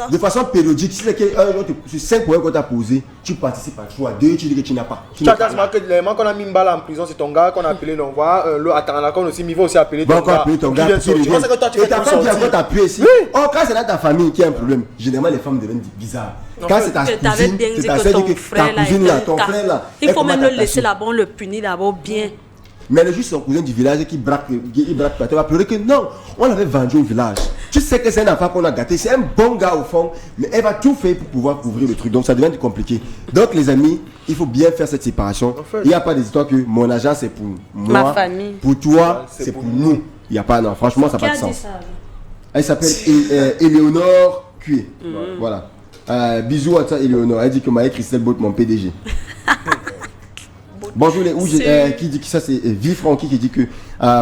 De façon périodique. Si c'est sur 5 points qu'on t'a posé, tu participes à 3, 2, tu dis que tu n'as pas. Tu as que les gens qu'on a mis une balle en prison, c'est ton gars qu'on a appelé. Donc, voilà, le Atanakon aussi, il va aussi appeler ton gars. Tu penses que toi, tu vas t'appeler. Et ta femme qui a encore t'appuyer ici. Oh, quand c'est là ta famille qui a un problème, généralement, les femmes deviennent bizarres. Quand c'est ta cousine, c'est ta soeur, ton frère là. Il faut même le laisser là-bas, on le punit d'abord bien. Mais le juste son cousin du village qui braque, tu vas pleurer que non, on l'avait vendu au village. Tu sais que c'est un enfant qu'on a gâté, c'est un bon gars au fond, mais elle va tout faire pour pouvoir couvrir le truc, donc ça devient compliqué. Donc les amis, il faut bien faire cette séparation. En fait, il n'y a pas des histoires que mon argent c'est pour moi, ma famille. Pour toi c'est pour nous. Il n'y a pas, non, franchement ça n'a pas de sens. Elle s'appelle Éléonore Cué. Voilà. Bisous à toi Éléonore, elle dit que Marie-Christelle Botte, mon PDG. Bonjour qui dit que ça c'est Vie Francky qui dit que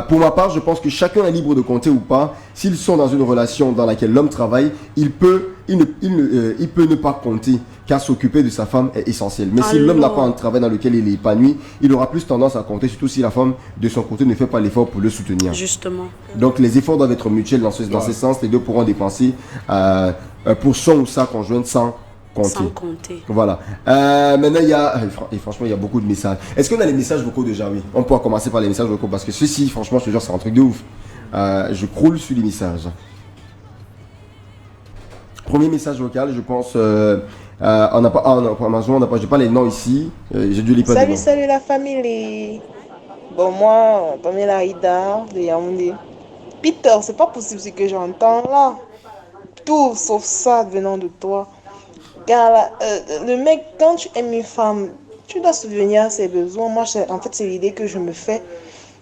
pour ma part je pense que chacun est libre de compter ou pas. S'ils sont dans une relation dans laquelle l'homme travaille, il peut ne pas compter car s'occuper de sa femme est essentiel. Mais si l'homme n'a pas un travail dans lequel il est épanoui, il aura plus tendance à compter, surtout si la femme de son côté ne fait pas l'effort pour le soutenir. Justement. Donc les efforts doivent être mutuels dans ce sens. Les deux pourront dépenser pour son ou sa conjointe sans compter. Voilà. Maintenant, il y a... Et franchement, il y a beaucoup de messages. Est-ce qu'on a les messages vocaux déjà? Oui. On pourra commencer par les messages vocaux parce que ceci, franchement, je te jure, c'est un truc de ouf. Je croule sur les messages. Premier message vocal, je pense... on n'a pas... J'ai pas les noms ici. J'ai dû les pas. Salut la famille. Bon, moi, Pamela Ida de Yaoundé. Peter, c'est pas possible ce que j'entends là. Tout sauf ça venant de toi. Car le mec, quand tu aimes une femme, tu dois subvenir à ses besoins. Moi, en fait, c'est l'idée que je me fais.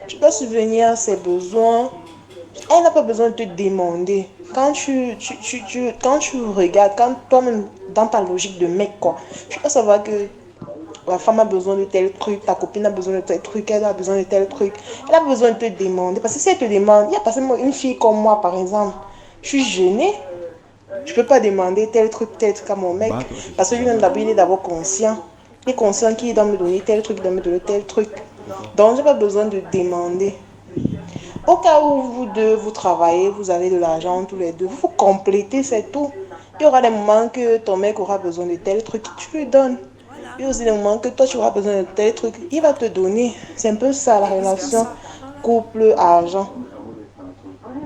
Tu dois subvenir à ses besoins. Elle n'a pas besoin de te demander. Quand tu regardes, quand toi-même, dans ta logique de mec, quoi, tu dois savoir que la femme a besoin de tel truc, ta copine a besoin de tel truc, elle a besoin de tel truc. Elle a besoin de te demander. Parce que si elle te demande, il y a pas seulement une fille comme moi, par exemple. Je suis gênée. Je peux pas demander tel truc à mon mec. Parce que lui-même d'abord, il est d'abord conscient. Il est conscient qu'il doit me donner tel truc, il doit me donner tel truc. Donc, j'ai pas besoin de demander. Au cas où vous deux, vous travaillez, vous avez de l'argent tous les deux, vous complétez, c'est tout. Il y aura des moments que ton mec aura besoin de tel truc, tu lui donnes. Il y a aussi des moments que toi, tu auras besoin de tel truc, il va te donner. C'est un peu ça, la relation couple-argent.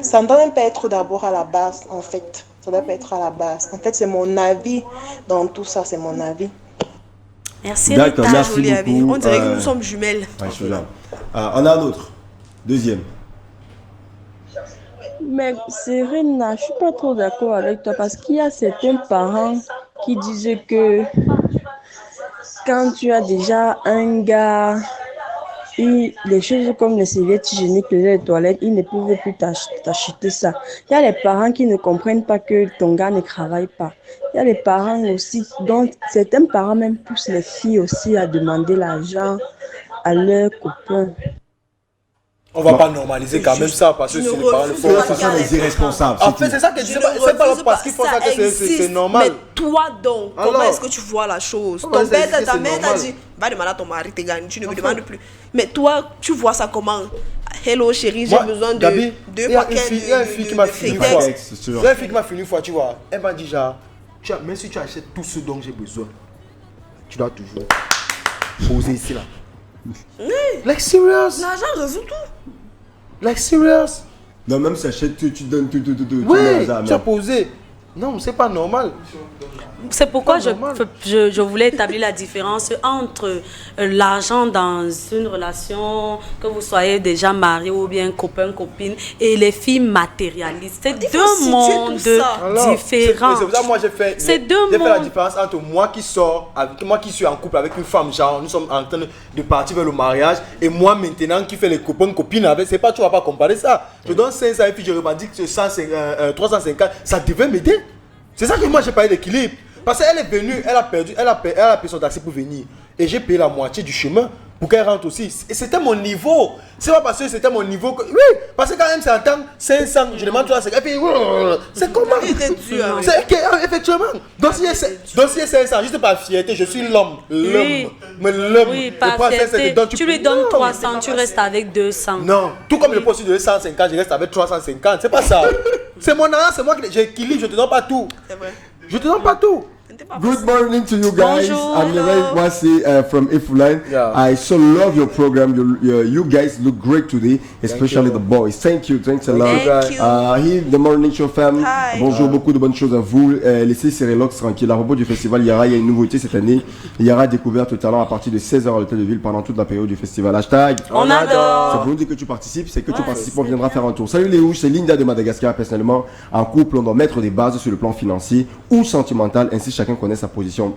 Ça ne doit même pas être d'abord à la base, en fait. Ça doit pas être à la base. En fait, c'est mon avis dans tout ça, c'est mon avis. Merci Rita, joli avis. On dirait que nous sommes jumelles. Ouais, je suis là. On a un autre. Deuxième. Mais Serena, je suis pas trop d'accord avec toi parce qu'il y a certains parents qui disent que quand tu as déjà un gars, les choses comme les serviettes hygiéniques, les toilettes, ils ne peuvent plus t'acheter ça. Il y a les parents qui ne comprennent pas que ton gars ne travaille pas. Il y a les parents aussi, donc certains parents même poussent les filles aussi à demander l'argent à leurs copains. On va pas normaliser quand même ça parce que c'est les parents le font. Ce sont les irresponsables. En fait, c'est ça que je dis. C'est pas parce qu'ils font ça que c'est normal. Mais toi donc, comment est-ce que tu vois la chose? Ton père, ta mère t'a dit, va demander à ton mari, t'es gagné, tu ne me demandes plus. Mais toi, tu vois ça comment? Hello chérie, j'ai besoin de deux paquets de Il y a une fille qui m'a fini une fois. Il y a une fille qui m'a fini une fois, tu vois. Elle m'a dit genre, même si tu achètes tout ce dont j'ai besoin, tu dois toujours poser ici là. Like serious? L'argent résout tout. Like serious? Non, même si tu achètes, tu donnes tout. Oui, tu as posé. Non, c'est pas normal. C'est pourquoi je voulais établir la différence entre l'argent dans une relation, que vous soyez déjà marié ou bien copain, copine, et les filles matérialistes. C'est deux mondes différents. C'est pour ça que moi j'ai fait la différence entre moi qui suis en couple avec une femme, genre nous sommes en train de partir vers le mariage, et moi maintenant qui fais les copains, copines avec, c'est pas, tu vas pas comparer ça. Je donne 500 et puis je revendique 350, ça devait m'aider. C'est ça que moi j'ai parlé d'équilibre. Parce qu'elle est venue, elle a payé son taxi pour venir. Et j'ai payé la moitié du chemin pour qu'elle rentre aussi. Et c'était mon niveau. C'est pas parce que c'était mon niveau que... Oui, parce que quand même c'est en temps 500, je demande 350. Et puis, c'est comment? C'est effectivement. Donc s'il y a 500, juste par fierté, je suis l'homme. Oui, par fierté. Tu lui donnes 300, tu restes avec 200. Non, tout comme le poste de 150, je reste avec 350. C'est pas ça. C'est mon argent, c'est moi qui j'équilibre, je te donne pas tout. C'est vrai. Je te donne pas tout. Good morning to you guys. Bonjour. I'm Yere Wasi from Ifuline. Yeah. I so love your program. You guys look great today, especially the boys. Thank you. Thanks a lot. Thank you. Here, the Morning Show family. Hi. Bonjour, beaucoup de bonnes choses à vous. Laissez Cérélox tranquille. À propos du festival Yara, il y a une nouveauté cette année. Yara a découvert le talent à partir de 16h à l'hôtel de ville pendant toute la période du festival. Hashtag. On adore. C'est pour nous dire que tu participes, c'est que tu participes, on viendra faire un tour. Salut les Houches, c'est Linda de Madagascar. Personnellement, en couple, on doit mettre des bases sur le plan financier ou sentimental, ainsi chacun connaît sa position.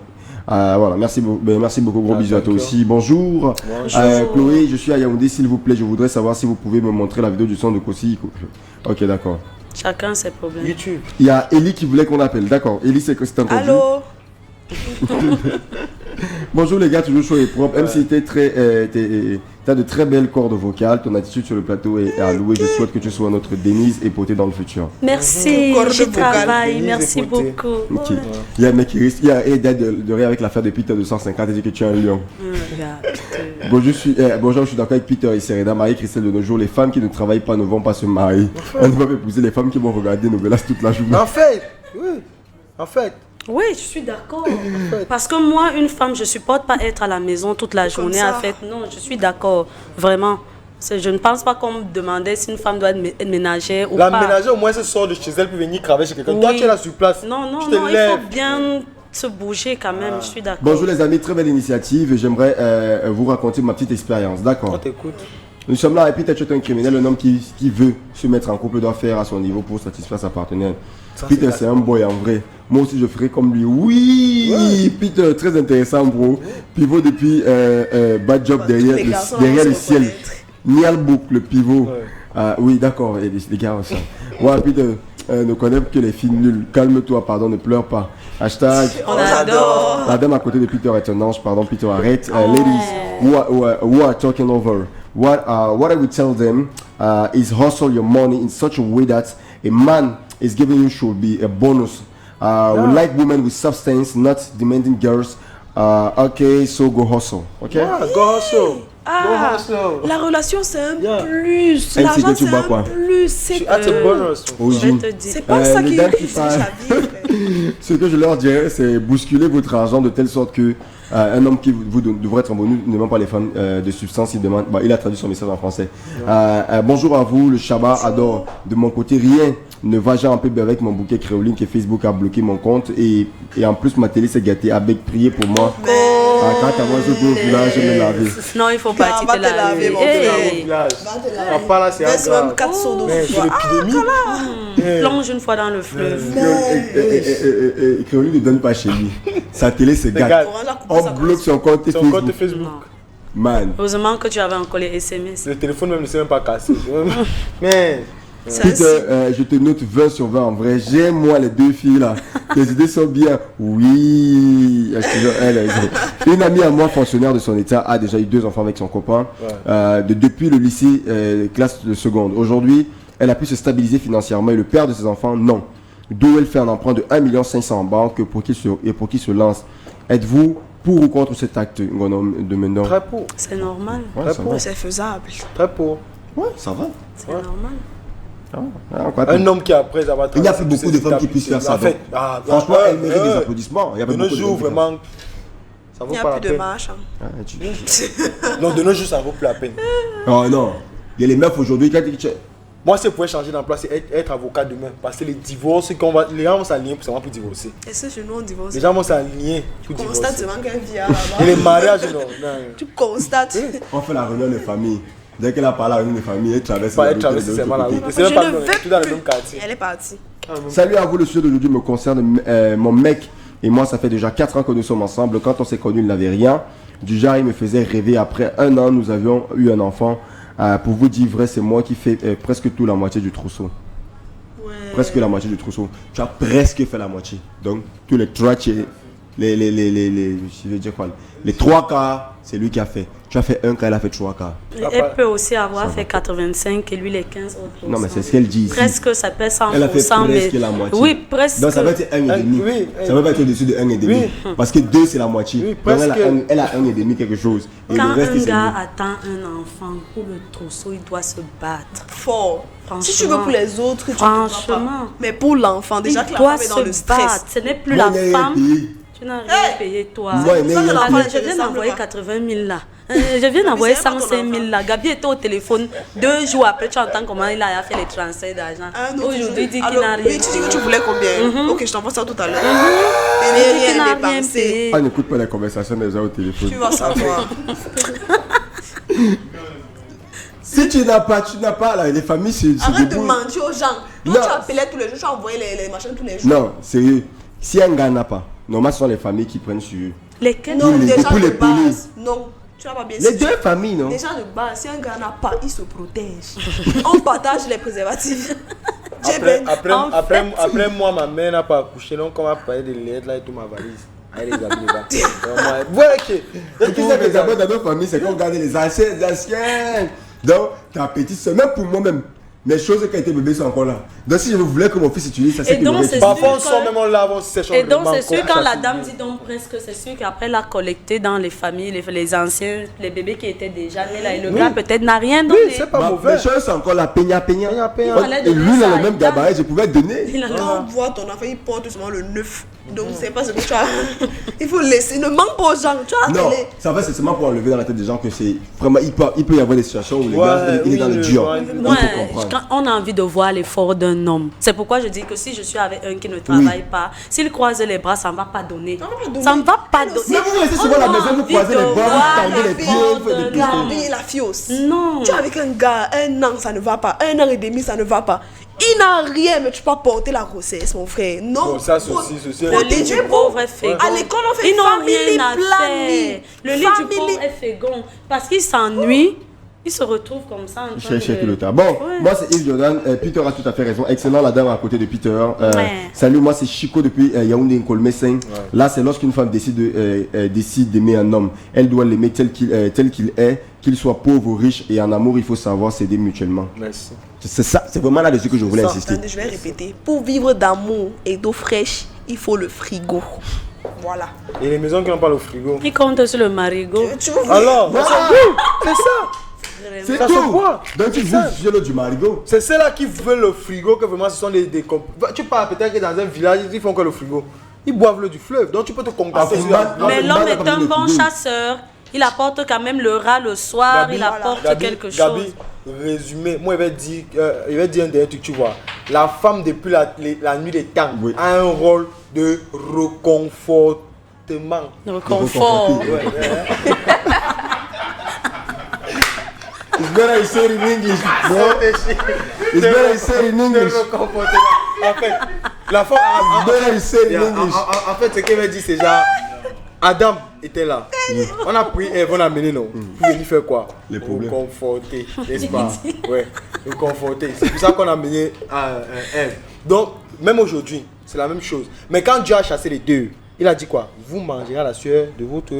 Voilà, merci beaucoup, gros bisous à toi aussi. Bonjour. Chloé, je suis à Yaoundé, s'il vous plaît, je voudrais savoir si vous pouvez me montrer la vidéo du son de Kossi. Ok, d'accord. Chacun ses problèmes. YouTube. Il y a Ellie qui voulait qu'on appelle, d'accord. Ellie, c'est que c'est entendu. Allô? Bonjour les gars, toujours chaud et propre. Même si t'as de très belles cordes vocales, ton attitude sur le plateau est à louer. Je souhaite que tu sois notre Denise épotée dans le futur. Merci, je travaille, merci beaucoup. Ok. Il y a un mec qui risque, il y a de rire avec l'affaire de Peter 250 et dit que tu es un lion. Bonjour, je suis d'accord avec Peter et Serena, Marie-Christelle de nos jours. Les femmes qui ne travaillent pas ne vont pas se marier. On ne va pas épouser les femmes qui vont regarder Novelas toute la journée. En fait, oui. En fait. Oui, je suis d'accord. Parce que moi, une femme, je ne supporte pas être à la maison toute la journée. En fait, non, je suis d'accord. Vraiment. Je ne pense pas qu'on me demandait si une femme doit être ménagère ou pas. La ménagère, au moins, elle sort de chez elle pour venir travailler chez quelqu'un. Oui. Toi, tu es là sur place. Non, il faut bien se bouger quand même. Je suis d'accord. Bonjour les amis, très belle initiative. J'aimerais vous raconter ma petite expérience. D'accord. On t'écoute. Nous sommes là et puis tu es un criminel, un homme qui veut se mettre en couple doit faire à son niveau pour satisfaire sa partenaire. Peter c'est un boy en vrai. Moi aussi je ferai comme lui. Oui, ouais. Peter très intéressant bro. Pivot depuis bad job derrière le ciel. Nialbouk le pivot. Ouais. Oui d'accord les gars aussi. Ouais Peter ne connaît que les filles nulles. Calme-toi pardon ne pleure pas. Hashtag. On adore. La dame à côté de Peter est un ange pardon Peter arrête. Ladies who are talking over. What I would tell them is hustle your money in such a way that a man is giving you should be a bonus. We like women with substance, not demanding girls. Okay, so go hustle. Okay? Yeah, go hustle. Go hustle. La relation c'est un plus. L'argent c'est un plus. C'est un bonus. C'est pas ça qui exige la vie. Ce que je leur dirais, c'est bousculer votre argent de telle sorte que un homme qui vous devrait être un bonus ne demande pas les femmes de substance, il demande. Il a traduit son message en français. Bonjour à vous, le Shabbat adore. De mon côté, rien ne va jamais en pub avec mon bouquet créoline que Facebook a bloqué mon compte et en plus ma télé s'est gâtée. Avec prier pour moi. Quand t'as moi je vais au village, je vais me laver. Non, il faut pas te laver. Pas là, c'est même 4 seaux d'eau. C'est l'épidémie. Plonge une fois dans le fleuve. Créoline ne donne pas chez lui. Sa télé se gâte. On bloque son compte Facebook. Man. Heureusement que tu avais encore les SMS. Le téléphone même ne s'est même pas cassé. Mais Peter, je te note 20 sur 20 en vrai. J'aime moi les deux filles là. Tes idées sont bien. Oui. Une amie à moi, fonctionnaire de son état, a déjà eu 2 enfants avec son copain. Depuis le lycée, classe de seconde. Aujourd'hui, elle a pu se stabiliser financièrement et le père de ses enfants, non. D'où elle fait un emprunt de 1,5 million en banque pour qu'il se lance. Êtes-vous pour ou contre cet acte de maintenant? Très pour. C'est normal. Ouais, c'est faisable. Très pour. Ouais, ça va. C'est normal. Un homme qui après avoir il n'y a plus beaucoup de femmes qui puissent faire ça. Franchement, elle mérite des applaudissements. Il y a de nos jours, vraiment, ça vaut pas la peine. Il n'y a plus de marche. Non, de nos jours, ça vaut plus la peine. Oh non. Il y a les meufs aujourd'hui qui... Moi, si je pouvais changer d'emploi, c'est être avocat demain. Parce que les divorces, les gens vont s'aligner pour divorcer. Est-ce que chez nous, on divorce? Les gens vont s'aligner pour divorcer. Tu constates seulement qu'un via là-bas. Et les mariages, non. Tu constates. On fait la réunion de famille. Dès qu'elle a parlé à la réunion de famille, elle traverse la route. C'est même pas dans le même quartier. Elle est partie. Salut à vous, le sujet d'aujourd'hui me concerne. Mon mec et moi, ça fait déjà 4 ans que nous sommes ensemble. Quand on s'est connus, il n'avait rien. Du genre, il me faisait rêver. Après 1 an, nous avions eu un enfant. Pour vous dire vrai, c'est moi qui fais presque tout la moitié du trousseau. Ouais. Presque la moitié du trousseau. Tu as presque fait la moitié. Donc, tous les 3 je veux dire quoi, les 3 quarts, c'est lui qui a fait. Tu as fait 1 quart, elle a fait 3 quarts. Elle peut aussi avoir fait 85 et lui les 15 autres. Non, mais c'est ce qu'elle dit ici. Presque, ça peut 100%. Elle a fait presque la moitié. Oui, presque. Donc ça va être 1,5. Oui, ça va pas être au-dessus de 1,5. Oui. Parce que 2, c'est la moitié. Oui, donc elle a 1,5 quelque chose. Et quand le reste, un gars attend un enfant pour le trousseau, il doit se battre. Fort. Si tu veux pour les autres, tu franchement. Pas. Mais pour l'enfant, déjà que la femme est dans le stress. Ce n'est plus la femme. Tu n'as rien payé, toi. Je viens d'envoyer 80 000 là. Je viens d'envoyer 105 000 là. Gabi était au téléphone. 2 jours après, tu entends comment il a fait les transferts d'argent. Aujourd'hui, il dit qu'il n'a rien. Oui, tu dis que tu voulais combien? Ok, je t'envoie ça tout à l'heure. Il n'a rien payé. Ah, n'écoute pas les conversations des gens au téléphone. Tu vas savoir. Si tu n'as pas là, les familles se arrête de mentir aux gens. Toi, tu appelais tous les jours, tu envoyais les machins tous les jours. Non, sérieux. Si un gars n'a pas, normalement, ce sont les familles qui prennent sur eux. Lesquelles? Non, les gens de base. Non, tu n'as pas bien. Les 2 familles, non? Les gens de base, si un gars n'a pas, il se protège. On partage les préservatifs. Après moi, ma mère n'a pas accouché, donc on va parler de l'aide là et tout ma valise. Elle les habille là. Voilà que. Et tu sais que d'abord dans nos familles, c'est qu'on garde les anciens. Donc, ta petite soeur, même pour moi-même. Les choses qui ont été bébés sont encore là. Donc si je voulais que mon fils utilise ça, c'est que parfois on sort même en lavant ces choses. Et donc c'est sûr quand la dame dit donc presque, c'est sûr qu'après elle a collecté dans les familles, les anciens, les bébés qui étaient déjà nés là, et le gars peut-être n'a rien donné. Oui, c'est pas mauvais. Les choses sont encore là, peigna. Et lui il a le même gabarit, je pouvais donner. Quand on voit ton enfant, il porte seulement le 9. Donc c'est pas ce que tu as. Il faut laisser, ne manque pas aux gens. Tu as non, ça va, c'est seulement pour enlever dans la tête des gens que c'est vraiment, il peut y avoir des situations où le gars il est dans le dur. Quand on a envie de voir l'effort d'un homme, c'est pourquoi je dis que si je suis avec un qui ne travaille pas, s'il croise les bras, ça ne va pas donner. Ça ne va pas donner. Mais vous restez souvent à la maison, vous croisez les bras, vous tendez les pieds, vous faites des Gabi, la fios. Non. Tu es avec un gars, 1 an, ça ne va pas. 1 an et demi, ça ne va pas. Il n'a rien, mais tu peux porter la grossesse, mon frère. Non. Bon, ça, ceci. Le lit du pauvre est fécond. À l'école, on fait family planning. Le lit du pauvre est fécon. Parce qu'il s'ennuie. Il se retrouve comme ça en train de... le temps. Bon, moi c'est Yves Jordan. Peter a tout à fait raison. Excellent, la dame à côté de Peter. Salut, moi c'est Chico depuis Yaoundé Nkolmé 5. Là, c'est lorsqu'une femme décide d'aimer un homme. Elle doit l'aimer tel qu'il est, qu'il soit pauvre ou riche. Et en amour, il faut savoir s'aider mutuellement. Merci. C'est ça, c'est vraiment là-dessus que je voulais insister. Je vais répéter. Pour vivre d'amour et d'eau fraîche, il faut le frigo. Voilà. Et les maisons qui n'ont pas le frigo. Ils comptent sur le marigot. Alors, voilà. C'est ça. C'est tout. Donc tu veux le du marigot. C'est ceux-là qui veulent le frigo que vraiment ce sont des tu pars peut-être que dans un village ils font que le frigo. Ils boivent l'eau du fleuve. Donc tu peux te contenter. Mais l'homme est un bon chasseur. Il apporte quand même le rat le soir. Gabi, il apporte quelque chose. Gabi, résumé, moi il va dire un dernier truc, tu vois. La femme depuis la nuit des temps a un rôle de reconfortement. Reconfort. It's better you say it in English, bro. It's better you say it in English. En fait, la femme. It's better you say it in English. En fait, ce qu'elle veut dire, c'est genre. Adam était là. On a pris Eve, on a amené non. Pour venir faire quoi? Les problèmes. Pour conforter, n'est-ce pas? Ouais, pour conforter. C'est pour ça qu'on a amené Eve. Donc, même aujourd'hui, c'est la même chose. Mais quand Dieu a chassé les deux, il a dit quoi? Vous mangerez à la sueur de votre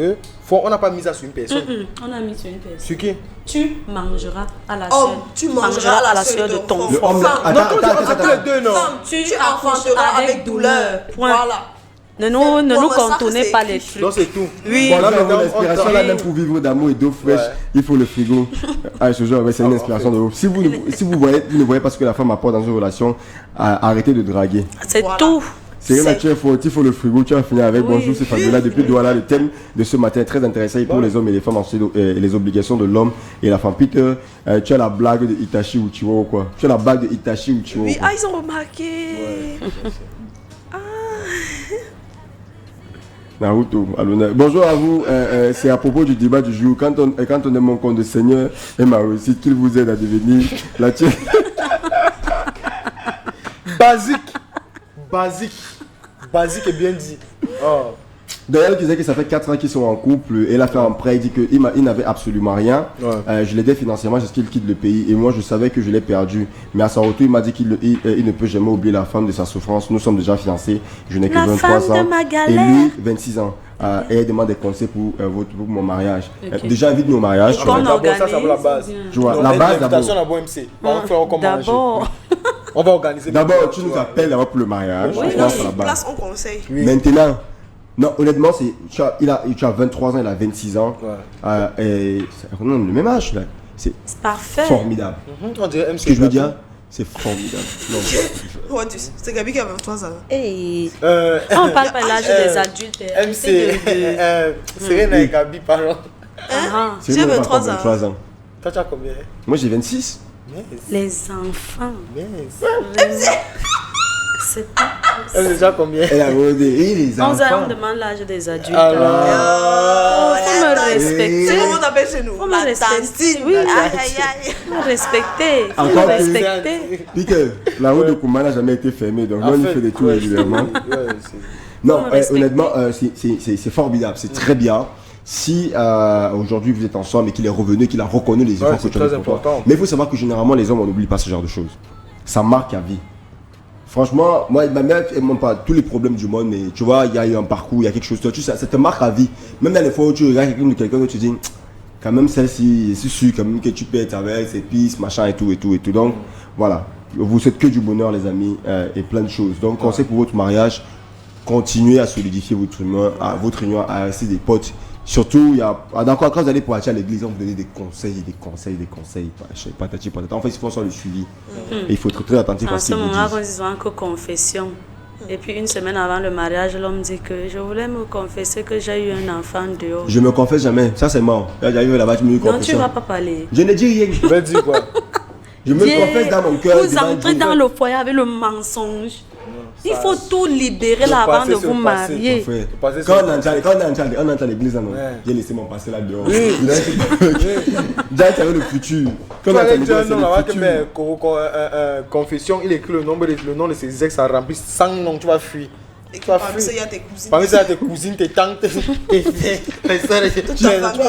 front. On n'a pas mis ça sur une personne. On a mis sur une personne. Sur qui? Tu mangeras à la sueur. Tu mangeras à la sueur de ton front. Non, les deux, non. Tu enfanteras avec douleur. Voilà. Ne nous contournez pas les trucs. Non, c'est tout. Oui. Bon, là, l'inspiration, là, même pour vivre d'amour et d'eau fraîche, il faut le frigo. Ce genre, c'est une inspiration de ouf. Si vous ne voyez pas ce que la femme apporte dans une relation, arrêtez de draguer. C'est tout. C'est rien naturel, il faut le frigo. Tu vas finir avec bonjour, c'est Fabiola depuis Douala. Le thème de ce matin est très intéressant pour les hommes et les femmes, les obligations de l'homme et la femme. Peter, tu as la blague de Itachi Uchiwa ou quoi? Tu as la blague de Itachi Uchiwa. Oui, ils ont remarqué. Naruto, à l'honneur. Bonjour à vous, c'est à propos du débat du jour. Quand on est mon compte de Seigneur et ma réussite, qu'il vous aide à devenir la tienne. Basique et bien dit. Oh. D'ailleurs, qui disait que ça fait 4 ans qu'ils sont en couple et il a fait un prêt, il dit qu'il n'avait absolument rien. Je l'aidais financièrement jusqu'à ce qu'il quitte le pays et moi je savais que je l'ai perdu. Mais à son retour, il m'a dit qu'il ne peut jamais oublier la femme de sa souffrance. Nous sommes déjà fiancés, je n'ai que 23 ans et lui 26 ans. Et elle demande des conseils pour mon mariage. Okay. Déjà, invite-nous au mariage. D'abord, ça vaut la base. La base d'abord. On va organiser. D'abord, tu nous appelles d'abord pour le mariage. Oui, place on conseille. Maintenant. Non, honnêtement, tu as 23 ans, il a 26 ans. Et on a le même âge là. C'est parfait. Formidable. On dirait MC. Ce que je veux dire, c'est formidable. C'est Gabi qui a 23 ans. Hey. On parle pas de l'âge des adultes. MC. Serena et Gabi, pardon. J'ai 23 ans. Toi, tu as combien? Moi, j'ai 26. Les enfants. C'est pas possible. Elle est déjà combien? Elle a rodé. Les enfants. On demande l'âge des adultes. Faut me respecter. C'est comment on appelle chez nous? Faut me respecter. Oui, aïe. Faut me respecter. Faut me respecter. Puis que la route de Kouma n'a jamais été fermée, donc on y fait des tours régulièrement. Non, honnêtement, c'est formidable, c'est très bien. Si aujourd'hui vous êtes ensemble et qu'il est revenu, qu'il a reconnu les efforts que tu as fait pour toi. Mais il faut savoir que généralement les hommes on n'oublie pas ce genre de choses. Ça marque à vie. Franchement, moi, ma mère, elle ne montre pas tous les problèmes du monde, mais tu vois, il y a eu un parcours, il y a quelque chose, ça te marque à vie. Même dans les fois où tu regardes quelqu'un où tu dis, quand même celle-ci, c'est sûr quand même que tu peux être avec ses pistes, machin et tout. Donc, voilà, vous souhaite que du bonheur les amis et plein de choses. Donc, conseil pour votre mariage, continuez à solidifier votre union, à rester des potes. Surtout, quand vous allez pour aller à l'église, on vous donne des conseils. Patati. En fait, il faut faire le suivi. Et il faut être très attentif à ce qu'ils vous disent. En ce moment, ils ont encore confession. Et puis, une semaine avant le mariage, l'homme dit que je voulais me confesser que j'ai eu un enfant dehors. Je me confesse jamais. Ça, c'est mort. J'arrive là-bas, tu me confesses. Non, tu ne vas pas parler. Je ne dis rien. Je vais dire quoi? Je me confesse dans mon cœur. Vous entrez dans le foyer avec le mensonge. Il faut tout libérer là avant de vous marier. Quand on entre à l'église, j'ai laissé mon passé là dehors. Déjà, tu avais le futur. Quand on a le confession, il écrit le nom de ses ex, ça remplit 100 noms, tu vas fuir. Parmi ça, il y a tes cousines. Parmi ça, il y a tes cousines, tes tantes, tes soeurs.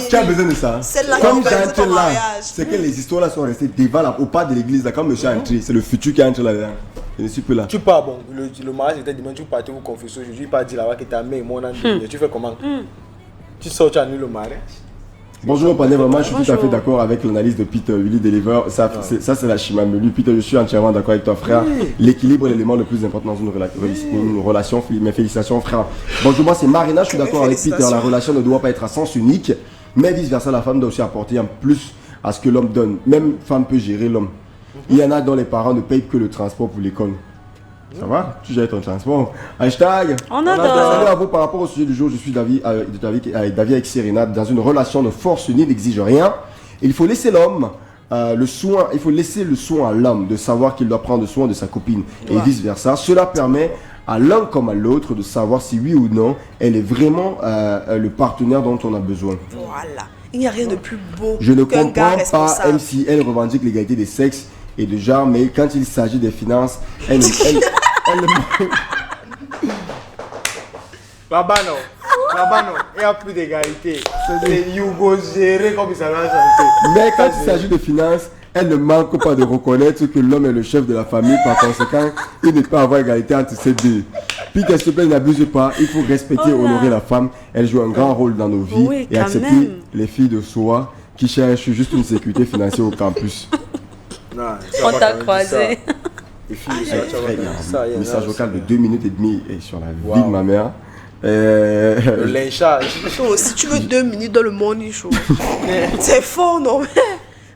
Tu as besoin de ça. Comme j'entre là, c'est que les histoires là sont restées devant au pas de l'église. Comme monsieur est entré, c'est le futur qui est entré là-dedans. Je ne suis plus là. Tu pars, bon, le mariage était dimanche, tu partais vous confesser aujourd'hui, pas dire là-bas que ta mère et moi, tu fais comment? Tu sors, tu annules le mariage. Bonjour, Pané, vraiment, je suis tout à fait d'accord avec l'analyse de Peter Willy Deliver. Ça, c'est la chimamelu. Peter, je suis entièrement d'accord avec toi, frère. L'équilibre est l'élément le plus important dans une relation. Mes félicitations, frère. Bonjour, moi, c'est Marina. Je suis d'accord avec Peter. La relation ne doit pas être à sens unique, mais vice-versa, la femme doit aussi apporter un plus à ce que l'homme donne. Même femme peut gérer l'homme. Il y en a dont les parents ne payent que le transport pour l'école. Ça va? Tu gères ton transport. Hashtag. On adore. Salut à vous par rapport au sujet du jour. Je suis David avec Serena. Dans une relation de force unie n'exige rien. Il faut laisser l'homme le soin. Il faut laisser le soin à l'homme de savoir qu'il doit prendre soin de sa copine et vice versa. Cela permet à l'un comme à l'autre de savoir si oui ou non elle est vraiment le partenaire dont on a besoin. Voilà. Il n'y a rien de plus beau. Je ne comprends pas, même si elle revendique l'égalité des sexes et de genre, mais quand il s'agit des finances, elle Là-bas, non. Là-bas, non, il n'y a plus d'égalité. C'est Yougo géré comme ça va chanter. Mais quand il s'agit de finances, elle ne manque pas de reconnaître que l'homme est le chef de la famille. Par conséquent, il ne peut pas avoir égalité entre ces deux. Puis qu'elle se plaît, n'abuse pas. Il faut respecter et honorer la femme. Elle joue un grand rôle dans nos vies. Et accepter les filles de soi qui cherchent juste une sécurité financière au campus. Non, on t'a croisé. Les filles de soi, message vocal de 2 minutes et demie et sur la vie de ma mère. Le lynchage. Si tu veux 2 minutes dans le morning show, c'est fort, non?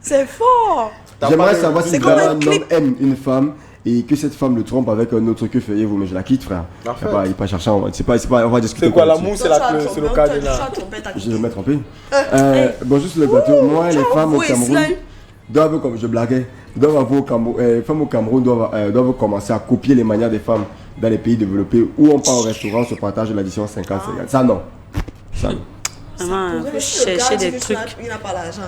C'est fort. J'aimerais savoir si vraiment un homme aime une femme et que cette femme le trompe avec un autre, que feriez-vous? Mais je la quitte, frère. Il n'est pas chercher, on va discuter. C'est quoi l'amour? C'est le cardinal. Je vais me tromper. Bonjour sur le plateau. Moi, les femmes au Cameroun doivent, comme je blaguais, les femmes au Cameroun doivent commencer à copier les manières des femmes dans les pays développés où on part au restaurant, on se partage l'addition 50-50. Ça non. Vraiment, il faut chercher des trucs. Il n'a pas l'argent.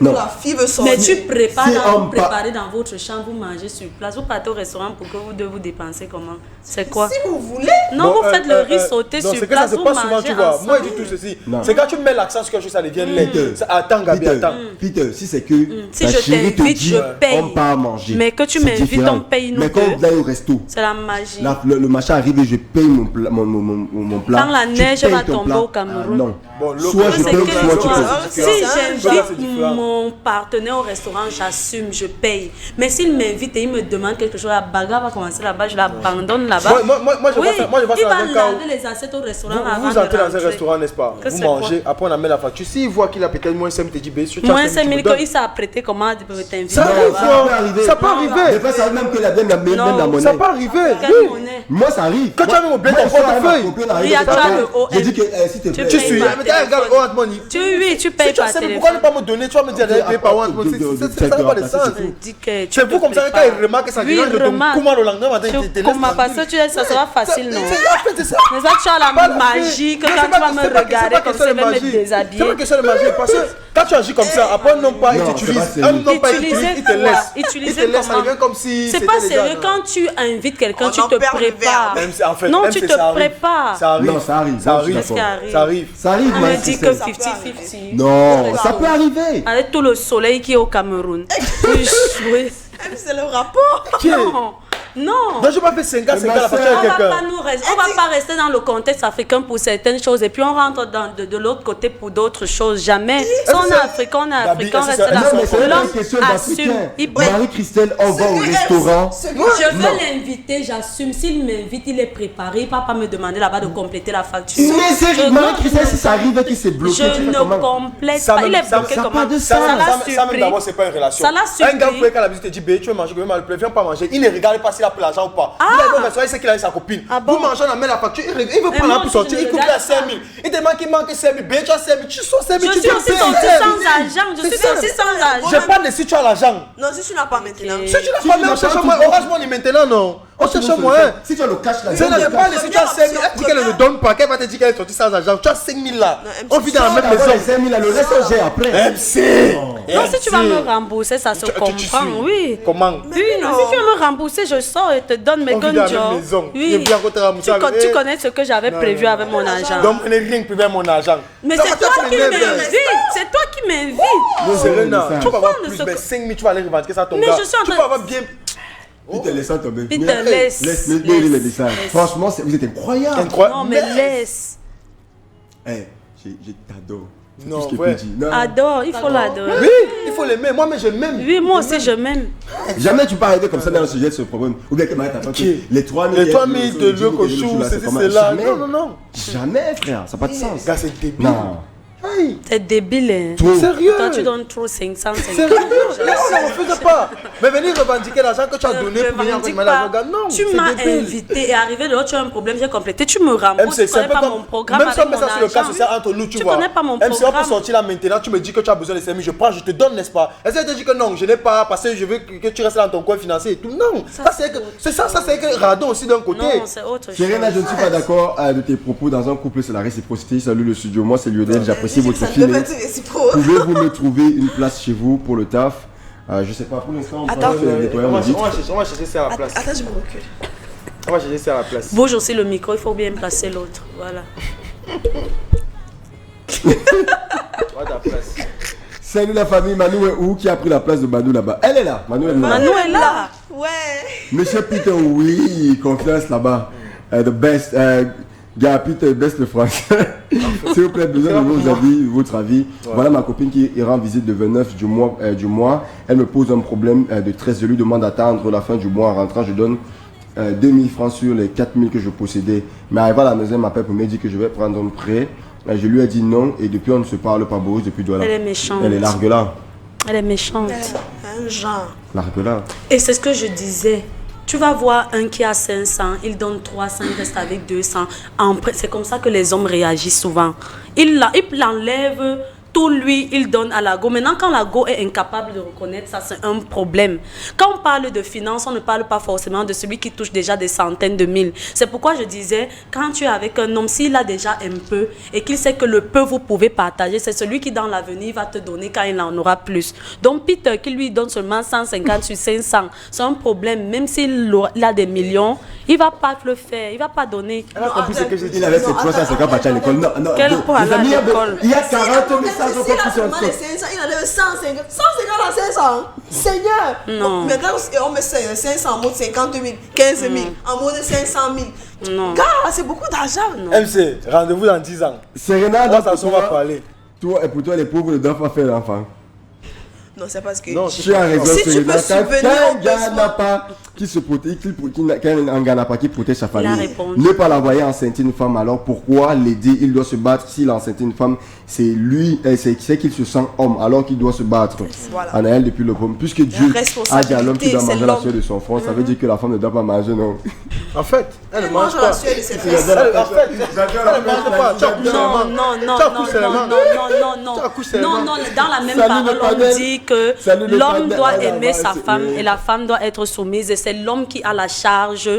La fille veut sortir. Mais tu prépares, vous préparez dans votre chambre, vous mangez sur place, vous partez au restaurant pour que vous devez vous dépenser comment? C'est quoi? Si vous voulez. Non, vous faites le riz sauté sur place, vous mangez souvent, tu vois. Moi, je dis tout ceci. C'est quand tu mets l'accent sur quelque chose, ça devient laid. Attends, Gabi, attends. Peter, si c'est que si je t'invite, je paye. On part manger. Mais que tu m'invites, on paye nous deux. Mais quand on va au resto, c'est la magie. Le machin arrive et je paye mon plat. Quand la neige va tomber au Cameroun. Non. Soit je paye, soit tu payes. Si j'invite mon partenaire au restaurant, j'assume, je paye. Mais s'il m'invite et il me demande quelque chose, la bagarre va commencer là-bas, je l'abandonne là-bas. Moi, je vois ça dans un cas. Il va laver les assiettes au restaurant avant vous entrez dans un restaurant, n'est-ce pas? Vous mangez, après on amène la facture. S'il voit qu'il a peut-être moins 5 000, moins 5 000, il s'est apprêté, comment t'inviter? Ça peut arriver. Ça arrive même que la dame même la monnaie. Ça peut arriver. Moi, ça arrive. Quand tu as mis mon blé dans ton portefeuille, il y a le OM. j'ai dit que s'il te plaît. tu suis. Regarde, Orange Money. Tu payes pas téléphone. Pourquoi ne pas me donner? Tu vas me dire d'aller payer par Orange Money. Ça n'a pas de sens. C'est vous comme ça, quand il remarque ça, il remarque. Comment le lendemain matin, il te laisse. Parce que tu dis ça sera facile, non? C'est ça. Mais ça, tu as la magie que quand tu vas me regarder comme ça, tu vas me déshabiller. C'est pas question de magie. Parce que quand tu agis comme ça, après, non pas, il t'utilise. Non pas, il te laisse. Il te laisse, ça devient comme si. C'est pas sérieux. Quand tu invites quelqu'un, tu te prépares. Non, tu te prépares. Ça arrive. Non, ça arrive. Ça arrive. Ça arrive, on me dit que 50-50. Non, ça peut arriver. Avec tout le soleil qui est au Cameroun. Oui. C'est le rapport. Non. Non, je vais pas faire 5 ans, 5 ans la facture à quelqu'un. On va pas rester dans le contexte africain pour certaines choses et puis on rentre de l'autre côté pour d'autres choses. Jamais. Si on est africain, on est africain, on reste là. L'homme assume. Marie-Christelle, on va au restaurant. Je veux l'inviter, j'assume. S'il m'invite, il est préparé. Il ne va pas me demander là-bas de compléter la facture. Mais c'est Marie-Christelle, si ça arrive qu'il s'est bloqué. Je ne complète pas. Il est bloqué comment? Ça même d'abord, c'est pas une relation. Un gars, quand la visite te dit, tu veux manger, viens pas manger. Il ne regarde pas si il a pris l'argent ou pas. Il sait qu'il a eu sa copine. Vous mangez, on amène la facture, il veut prendre pour sortir, il coupe à 5 000. Il te demande qu'il manque 5 000, tu as 5 000, tu sors 5 000, tu te payes. Je suis aussi sans argent. Je parle de si tu as l'argent. Non, si tu n'as pas maintenant. Si tu n'as pas maintenant, cherche moi, Orange Money maintenant, non. On cherche moyen. Si tu as le cash là, je ne parle de si tu as 5 000, elle dit qu'elle ne donne pas, qu'elle va te dire qu'elle est sortie sans argent. Tu as 5 000 là. On vit dans la même maison. 5 000 là, le reste j'ai après. MC. Non, si tu vas me rembourser, ça se comprend, oui. Comment? Oui, non, si tu veux me rembourser, je sors et te donne mes conditions. Oui. Tu connais ce que j'avais prévu avec mon argent. Donc, je n'ai rien prévu avec mon argent. Mais c'est toi qui m'invites. C'est toi qui m'invites. Non, Serena, tu vas avoir plus de 5 000, tu vas aller revendiquer ça à ton gars. Mais je suis en train de... Tu vas avoir bien... Peter, laisse tomber. Peter, laisse. Laisse les messages. Franchement, vous êtes incroyable. Non, mais laisse. Je t'adore. Non, ouais. Adore, il faut l'adorer. Oui, il faut l'aimer. Moi, mais je m'aime. Oui, moi aussi, je m'aime. Jamais tu peux arrêter comme ça dans le sujet de ce problème. Ou bien que Marie t'a pas les 3 000 de vieux cochons, c'est cela. Non. Jamais, frère. Ça n'a pas de sens. Gars, c'est débile. Non. T'es débile, hein. Sérieux? Toi, tu donnes trop 500. Sérieux? Non, on ne faisait pas. Mais venir revendiquer l'argent que tu as donné pour venir avec malade. Non, tu m'as invité et arrivé de là, tu as un problème, j'ai complété. Tu me rembourses. Tu connais pas mon programme. Même si on met ça sur le cas social entre nous, tu vois. Tu connais pas mon programme. Si on peut sortir là maintenant, tu me dis que tu as besoin de 5 000, je prends, je te donne, n'est-ce pas? Est-ce que tu dis que non, je n'ai pas parce que je veux que tu restes dans ton coin financier et tout? Non. C'est ça, c'est que radon aussi d'un côté. Non, c'est autre chose. Serena, je ne suis pas d'accord de tes propos. Dans un couple, c'est la réciprocité. Salut le studio, moi c'est Lionel, j'apprécie votre film. Pouvez-vous me trouver une place chez vous pour le taf? Je sais pas, pour l'instant, attends, on va chercher ça à la place. Attends, je me recule. On va chercher ça à la place. Bouge aussi le micro, il faut bien placer l'autre. Voilà. Voilà ta place. Salut la famille, Manu est où? Qui a pris la place de Manu là-bas? Elle est là. Manu est là. Ouais. Monsieur Peter, oui, confiance là-bas. The best. Gars, Peter, best le français. S'il vous plaît, besoin de vos avis, votre avis. Ouais. Voilà ma copine qui ira en visite le 29 du mois. Elle me pose un problème de stress. Je lui demande d'attendre la fin du mois. En rentrant, je donne 2000 francs sur les 4000 que je possédais. Mais arrivé à la maison, elle m'appelle pour me dire que je vais prendre un prêt. Je lui ai dit non et depuis on ne se parle pas beaucoup depuis Douala. Elle est méchante. Elle est largue là. Elle est méchante. Un genre. Largue là. Et c'est ce que je disais. Tu vas voir un qui a 500, il donne 300, il reste avec 200. C'est comme ça que les hommes réagissent souvent. Il l'enlève, tout lui, il donne à la go. Maintenant, quand la go est incapable de reconnaître ça, c'est un problème. Quand on parle de finances, on ne parle pas forcément de celui qui touche déjà des centaines de mille. C'est pourquoi je disais, quand tu es avec un homme, s'il a déjà un peu et qu'il sait que le peu vous pouvez partager, c'est celui qui dans l'avenir va te donner quand il en aura plus. Donc Peter qui lui donne seulement 150 sur 500, c'est un problème. Même s'il a des millions, il ne va pas le faire, il ne va pas donner. En plus, c'est que j'ai dit, il avait ses 350 partis à l'école. Non, quel point à l'école? Il y a 40 messages. Il enlève 150 à 500. Seigneur. Non. Mais quand on met 500 en mode 50 000, 15 000, en mode 500 000. Non. Gars, c'est beaucoup d'argent. MC, rendez-vous dans 10 ans. Serena, on va parler. Toi, et pour toi, les pauvres ne doivent pas faire l'enfant. Non, c'est parce que. Non, tu as raison, si tu peux subvenir. Quand un gars n'a pas qui se protège, quand un gars n'a pas qui protège sa famille, ne pas l'envoyer enceinte une femme, alors pourquoi l'aider? Il doit se battre. S'il enceinte une femme, c'est lui, c'est qu'il se sent homme, alors qu'il doit se battre. Voilà. En elle depuis le pomme. Puisque Dieu a dit à l'homme qui doit manger la sueur de son front, ça veut dire que la femme ne doit pas manger, non? En fait, elle ne mange pas. La sueur de ses fesses. En fait, elle ne mange pas. Tu accouches non, dans la même parole, on dit que l'homme doit aimer sa femme et la femme doit être soumise et c'est l'homme qui a la charge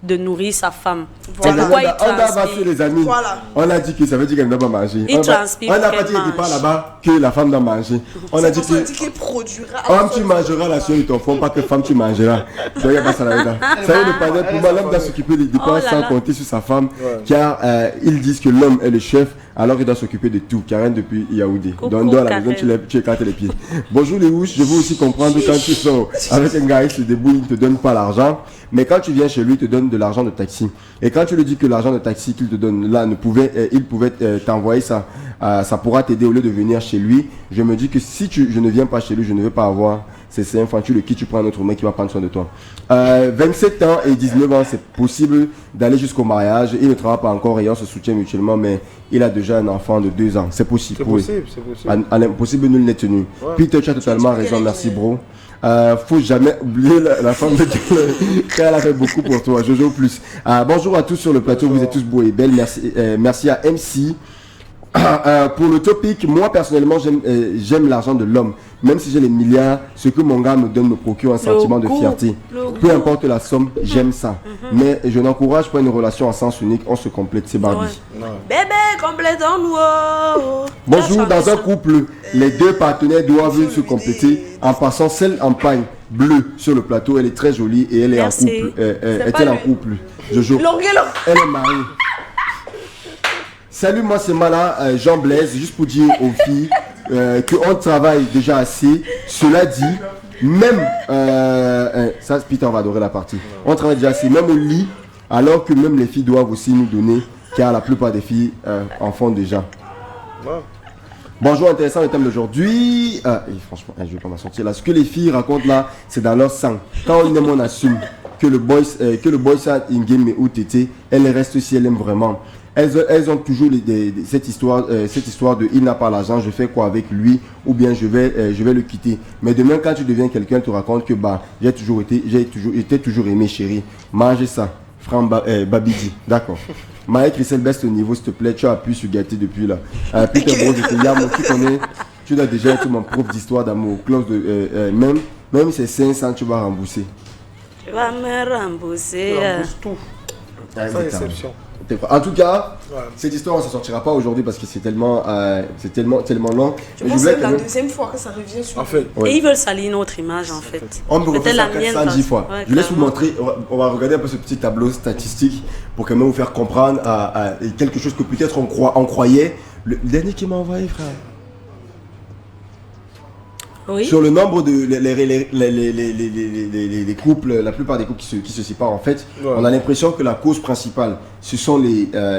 de nourrir sa femme. Voilà. C'est pourquoi il transpire. Les amis. Voilà. On a dit que ça veut dire qu'elle ne doit pas manger. Il transpire. On n'a pas dit qu'il parle là-bas que la femme doit manger. On a dit qu'il produira. Homme, tu mangeras la sueur de ton front, pas que femme, tu mangeras. Ça y est, ça y est, le panel. Pour moi, l'homme doit s'occuper des dépenses sans compter sur sa femme. Car ils disent que l'homme est le chef, alors il doit s'occuper de tout. Karen depuis Yaoundé. Donc, à la maison, tu écartes les pieds. Bonjour les rouges, je veux aussi comprendre quand tu sors avec un gars, il se débrouille, il ne te donne pas l'argent. Mais quand tu viens chez lui, il te donne de l'argent de taxi. Et quand tu lui dis que l'argent de taxi qu'il te donne là, il pouvait t'envoyer ça, ça pourra t'aider au lieu de venir chez lui. Je me dis que si je ne viens pas chez lui, je ne vais pas avoir ces 5 francs. Tu le quittes, tu prends un autre mec qui va prendre soin de toi. 27 ans et 19 ans, c'est possible d'aller jusqu'au mariage. Il ne travaille pas encore et on se soutient mutuellement, mais il a déjà un enfant de 2 ans. C'est possible. C'est possible, c'est possible. À l'impossible, nul n'est tenu. Ouais. Peter, tu as totalement raison. Merci, bro. Faut jamais oublier la femme de Dieu car elle a fait beaucoup pour toi. Jojo plus. Bonjour à tous sur le plateau, vous êtes tous beaux et belles. Merci à MC. Pour le topic, moi personnellement j'aime l'argent de l'homme. Même si j'ai les milliards, ce que mon gars me donne me procure un sentiment de fierté. Peu importe la somme, j'aime ça. Mais je n'encourage pas une relation en sens unique, on se complète, c'est Barbie. Bébé, complétons-nous. Bonjour, dans un couple, les deux partenaires doivent se compléter en passant celle en pagne bleue sur le plateau. Elle est très jolie et elle est en couple. Est-elle en couple? Jojo, elle est mariée. Salut, moi c'est Mala, Jean Blaise, juste pour dire aux filles qu'on travaille déjà assez. Cela dit, même, ça Peter va adorer la partie, on travaille déjà assez, même au lit, alors que même les filles doivent aussi nous donner, car la plupart des filles en font déjà. Bonjour, intéressant le thème d'aujourd'hui. Franchement, je vais pas m'en sortir là. Ce que les filles racontent là, c'est dans leur sang. Quand on aime, on assume que le boy ça in-game ou tété, elle reste si elle aime vraiment. Elles ont toujours cette histoire de il n'a pas l'argent, je fais quoi avec lui, ou bien je vais le quitter. Mais demain quand tu deviens quelqu'un, tu racontes que j'ai toujours été aimé chérie. Mangez ça, Franck Babidi, d'accord. Maë Christelle, baisse le niveau s'il te plaît, tu as pu se gâter depuis là. Peter Bro, tu connais, tu dois déjà être mon prof d'histoire d'amour. Clause de même c'est 500, tu vas rembourser. Tu vas me rembourser. Rembourse tout. Sans exception. En tout cas, cette histoire, ça ne sortira pas aujourd'hui parce que c'est tellement long. Je pense que c'est la deuxième fois que ça revient sur. En fait. Et ils veulent salir notre image en fait. On me refait ça 410 fois. Ouais, je laisse vous montrer, on va regarder un peu ce petit tableau statistique pour quand même vous faire comprendre quelque chose que peut-être on croyait. Le dernier qui m'a envoyé, frère. Oui. Sur le nombre de les couples, la plupart des couples qui se séparent en fait, on a l'impression que la cause principale ce sont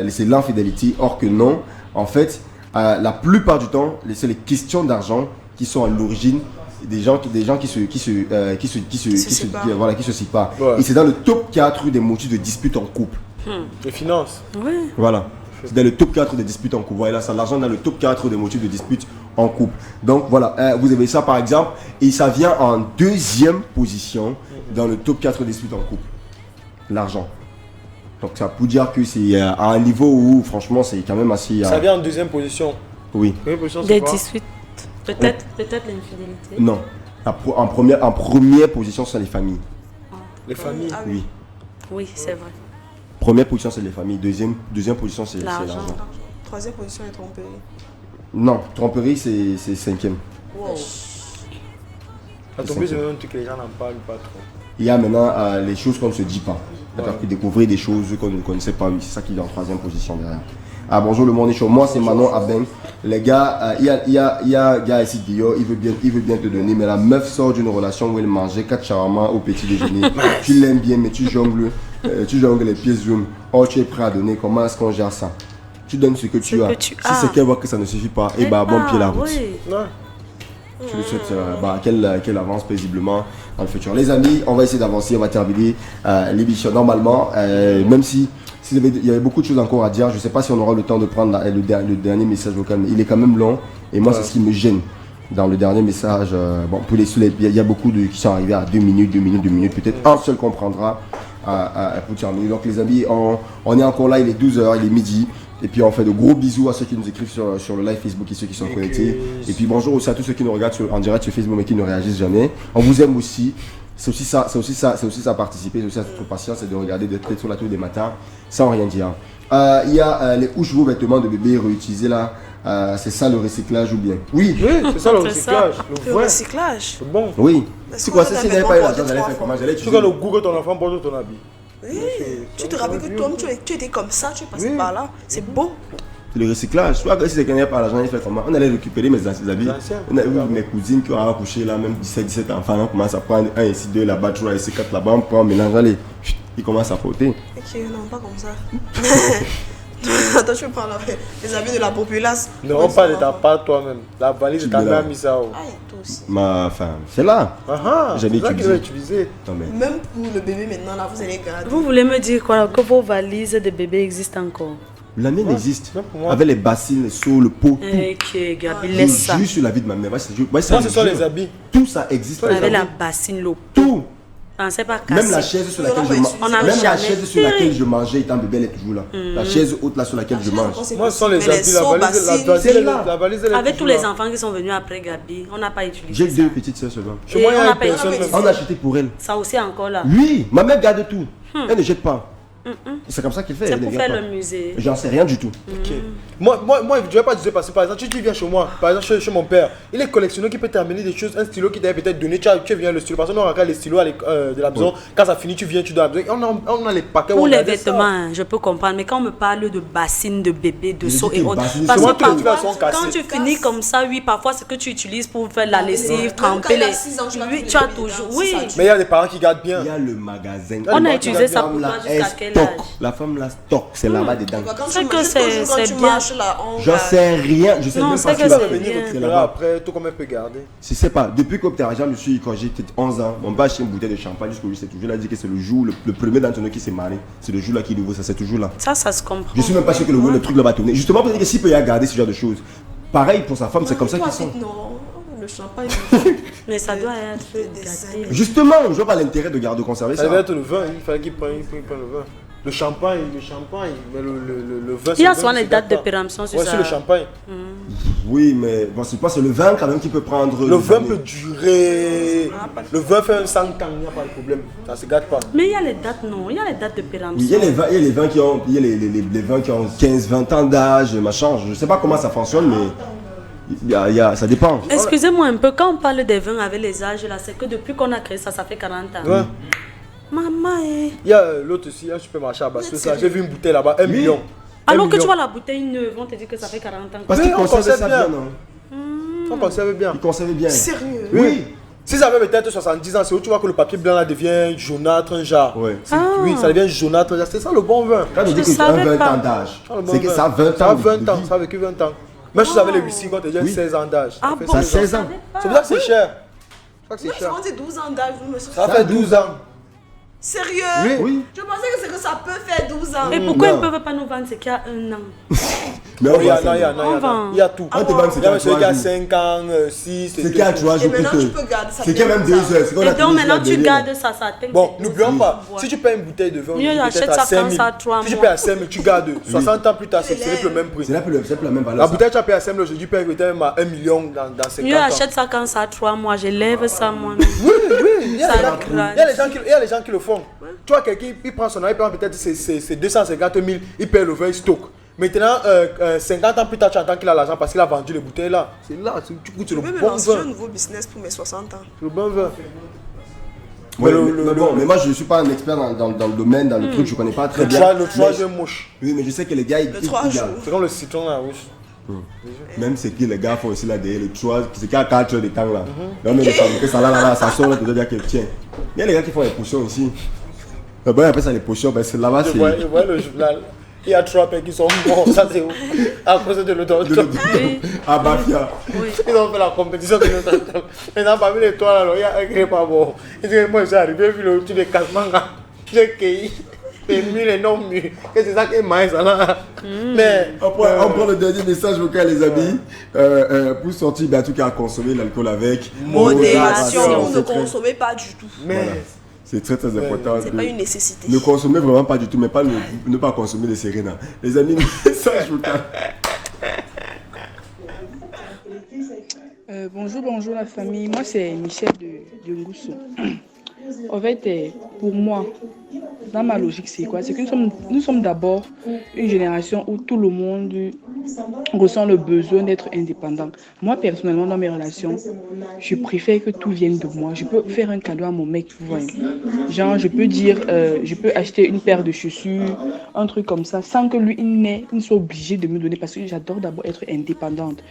c'est l'infidélité, or que non, en fait, la plupart du temps, c'est les questions d'argent qui sont à l'origine des gens qui se séparent. Et c'est dans le top 4 des motifs de dispute en couple. Les finances. Oui. Voilà. C'est dans le top 4 des disputes en couple. Voilà, ça, l'argent dans le top 4 des motifs de dispute en couple. Donc voilà, vous avez ça par exemple, et ça vient en deuxième position dans le top 4 des disputes en couple. L'argent. Donc ça peut dire que c'est à un niveau où franchement c'est quand même assez... Ça vient en deuxième position. Oui. Des disputes. Peut-être l'infidélité. Non. En première position, c'est les familles. Les familles. Oui. Oui, c'est vrai. Première position, c'est les familles. Deuxième position, c'est l'argent. Troisième position, est tromperie. Non, tromperie, c'est cinquième. Wow. La tromperie, c'est même un truc que les gens n'en parlent pas trop. Il y a maintenant les choses qu'on ne se dit pas. C'est-à-dire que découvrir des choses qu'on ne connaissait pas. Oui, c'est ça qui est en troisième position derrière. Ah bonjour le monde est chaud. Moi c'est Manon Abeng. Les gars, il y a un gars ici Dio, il veut bien te donner, mais la meuf sort d'une relation où elle mangeait 4 shawarma au petit déjeuner. Tu l'aimes bien, mais tu jongles les pièces zoom. Oh, tu es prêt à donner. Comment est-ce qu'on gère ça? Tu donnes ce que tu as. Si c'est qu'elle voit que ça ne suffit pas, et bah bon pied la route. Oui. Je lui souhaite qu'elle avance paisiblement dans le futur. Les amis, on va essayer d'avancer, on va terminer l'émission normalement, même si il y avait beaucoup de choses encore à dire. Je ne sais pas si on aura le temps de prendre le dernier message vocal, mais il est quand même long et moi c'est ce qui me gêne dans le dernier message. Bon, il y a beaucoup qui sont arrivés à 2 minutes, peut-être un seul comprendra pour terminer. Donc les amis, on est encore là, il est 12h, il est midi. Et puis on fait de gros bisous à ceux qui nous écrivent sur le live Facebook et ceux qui sont connectés. Et puis bonjour aussi à tous ceux qui nous regardent en direct sur Facebook mais qui ne réagissent jamais. On vous aime aussi. C'est aussi ça participer, c'est aussi notre patience, c'est de regarder d'être sur la tour des matins sans rien dire. Il y a les houches-vos vêtements de bébé réutilisés là. C'est ça le recyclage ou bien? Oui, c'est ça le recyclage. Le recyclage. C'est bon. Oui. C'est quoi? Si n'avait pas eu l'argent, j'allais faire comment? J'allais Tu vas le Google ton enfant porte ton habit. Oui, tu te rappelles que toi-même tu étais comme ça, tu es passé par là. C'est beau. Le recyclage, soit que si quelqu'un n'avait pas l'argent, il fait comment? On allait récupérer mes habits. On a eu mes cousines qui ont accouché là, même 17 enfants. On commence à prendre 1 ici, 2 là-bas, 3 ici, 4 là-bas. On prend, on mélange, allez. Ils commencent à frotter. Ok, non, pas comme ça. Attends, tu veux prendre les habits de la populace. Non, pas de ta part toi-même. La valise de ta mère a mis ça. Aïe, toi aussi. C'est là. J'avais utilisé. Même pour le bébé maintenant, là, vous allez garder. Vous voulez me dire quoi? Que vos valises de bébé existent encore? La mienne existe. Avec les bassines, les seaux, le pot, tout. Ok, Gabi, laisse ça. Juste sur la vie de ma mère. Moi, ce sont les habits. Tout ça existe. Avec la bassine, le pot. Tout. Pensez pas casser. Même la chaise sur laquelle je mangeais étant bébé, elle est toujours là. La chaise haute là sur laquelle je mange. Moi, ce sont les habits, la valise. Avec tous les enfants qui sont venus après Gabi, on n'a pas utilisé. J'ai 2 petites soeurs seulement. Chez moi, il y a personne. On a acheté pour elle. Ça aussi encore là. Oui, ma mère garde tout. Elle ne jette pas. C'est comme ça qu'il fait. C'est pour faire le musée. J'en sais rien du tout. Okay. Moi, je ne vais pas dire parce que par exemple, tu viens chez moi, par exemple chez mon père, il est collectionneur qui peut t'amener des choses, un stylo qui t'avait peut-être donné, tu viens le stylo, parce qu'on regarde les stylos de la maison, quand ça finit, tu viens, tu dois on a les paquets. Pour les vêtements, je peux comprendre, mais quand on me parle de bassines, de bébés, de seaux et autres, parce que parfois, quand tu finis comme ça, oui, parfois c'est que tu utilises pour faire la lessive, tremper les... Oui, tu as toujours, oui. Mais il y a des parents qui gardent bien. Il y a le magasin. On a utilisé ça pour toi jusqu'à quel âge? La femme la stocke, c'est là-bas dedans. C'est que c'est bien. J'en sais rien, je sais même pas que c'est bien. C'est là-bas après, tout comme elle peut garder. Je sais pas, depuis que je suis, quand j'ai peut-être 11 ans, mon père a acheté une bouteille de champagne jusqu'au c'est toujours là, dit que c'est le jour, le premier d'entre nous qui s'est marié, c'est le jour là qui ouvre ça, c'est toujours là. Ça se comprend. Je suis même pas sûr que le truc là va tourner. Justement pour dire que s'il peut y garder ce genre de choses. Pareil pour sa femme, c'est comme ça qu'ils sont. Non, le champagne. Mais ça doit être gâté. Justement, je vois pas l'intérêt de garder conserver ça. Ça devait être le vin, il fallait qu'il prenne le vin. Le champagne, mais le vin. Il y a souvent les dates de péremption sur ça. Ouais, c'est le champagne. Oui, mais bon, c'est le vin quand même qui peut prendre... Le vin peut durer... Le vin fait 100 ans, il n'y a pas de problème. Ça ne se gâte pas. Mais il y a les dates, non? Il y a les dates de péremption. Oui, il y a les vins qui ont, les vins qui ont 15-20 ans d'âge, machin. Je ne sais pas comment ça fonctionne, mais ça dépend. Excusez-moi un peu, quand on parle des vins avec les âges, là, c'est que depuis qu'on a créé ça, ça fait 40 ans. Ouais. Maman, Il y a l'autre aussi, un supermarché à Basse, j'ai vu une bouteille là-bas, 1 million. Alors que tu vois la bouteille neuve, on te dit que ça fait 40 ans. Parce qu'ils conservaient ça bien, non? On conserve bien. Ils conservaient bien. Sérieux? Oui. Si ça avait peut-être 70 ans, c'est où tu vois que le papier blanc là devient jaunâtre, un genre. Ouais. Oui, ça devient jaunâtre, c'est ça le bon vin. Quand on dit que c'est un 20 ans d'âge, c'est que ça a 20 ans. Ça a 20 ans, ça a vécu 20 ans. Même si vous avez les whisky, quand tu as 16 ans d'âge. Ah bon, ça a 16 ans. C'est pour ça que c'est cher. Oui, on dit 12 ans d'âge. Ça fait 12 ans. Sérieux? Oui. Je pensais que ça peut faire 12 ans. Et pourquoi ils ne peuvent pas nous vendre ce qu'il y a 1 an? Mais il y a tout. On te vend ce Il y a celui qui a 5 ans, 6, c'est qu'il y a 3 jours. Et maintenant tu peux garder ça. C'est qu'il y a même 2 heures. Et donc maintenant tu gardes ça. Bon, n'oublions pas, si tu payes une bouteille de vin, mieux achète ça quand ça 3 mois. Si tu payes à 5 000, tu gardes 60 ans plus tard, c'est le même prix. C'est la même valeur. La bouteille tu as payé à 5 000 aujourd'hui, tu payes peut-être à 1 million dans 50 ans. Mieux achète ça quand ça 3 mois, je lève ça moi. Oui, il y a les gens qui le font. Tu vois, quelqu'un il prend son argent, il prend peut-être ses 250 000, il paye le vin, il stocke. Maintenant, 50 ans plus tard, tu entends qu'il a l'argent parce qu'il a vendu les bouteilles là. C'est là, tu goûtes le bon vin. Je vais un nouveau business pour mes 60 ans. Le bon vin. Mais moi je ne suis pas un expert dans le domaine, dans le truc, je ne connais pas très bien. Le troisième mouche. Oui, mais je sais que les gars, ils c'est comme le citron là, oui. Même ce que les gars font aussi là derrière le choix, c'est qu'il y a 4 heures de temps là. Là, on met que ça là, ça sort là, tu dois dire que tiens. Il y a les gars qui font les potions aussi. Bon, après ça, les potions, ben c'est là-bas. Je vois le journal. Il y a 3 pays qui sont morts, ça c'est où? À cause de l'autre. À Bafia. Ils ont fait la compétition de l'autre. Maintenant, parmi les 3 là, il y a un qui n'est pas mort. Il dit, moi je suis arrivé, vu le truc de Kasmanga. J'ai cueilli. Les murs, les non murs. C'est ça qui est maïs là. Mais. On prend le dernier message vocal, les amis. Pour sortir, ben, en tout cas, à consommer l'alcool avec modération. Ne consommez pas du tout. Mais. Voilà. C'est très très important. C'est pas une nécessité. Ne consommez vraiment pas du tout, mais pas ne pas consommer les Serena. Les amis, message vocal. Bonjour la famille. Moi c'est Michel de Ngoussou. En fait, pour moi, dans ma logique, c'est quoi? C'est que nous sommes d'abord une génération où tout le monde ressent le besoin d'être indépendant. Moi, personnellement, dans mes relations, je préfère que tout vienne de moi. Je peux faire un cadeau à mon mec, vous voyez. Genre, je peux dire, je peux acheter une paire de chaussures, un truc comme ça, sans que lui, il ne soit obligé de me donner, parce que j'adore d'abord être indépendante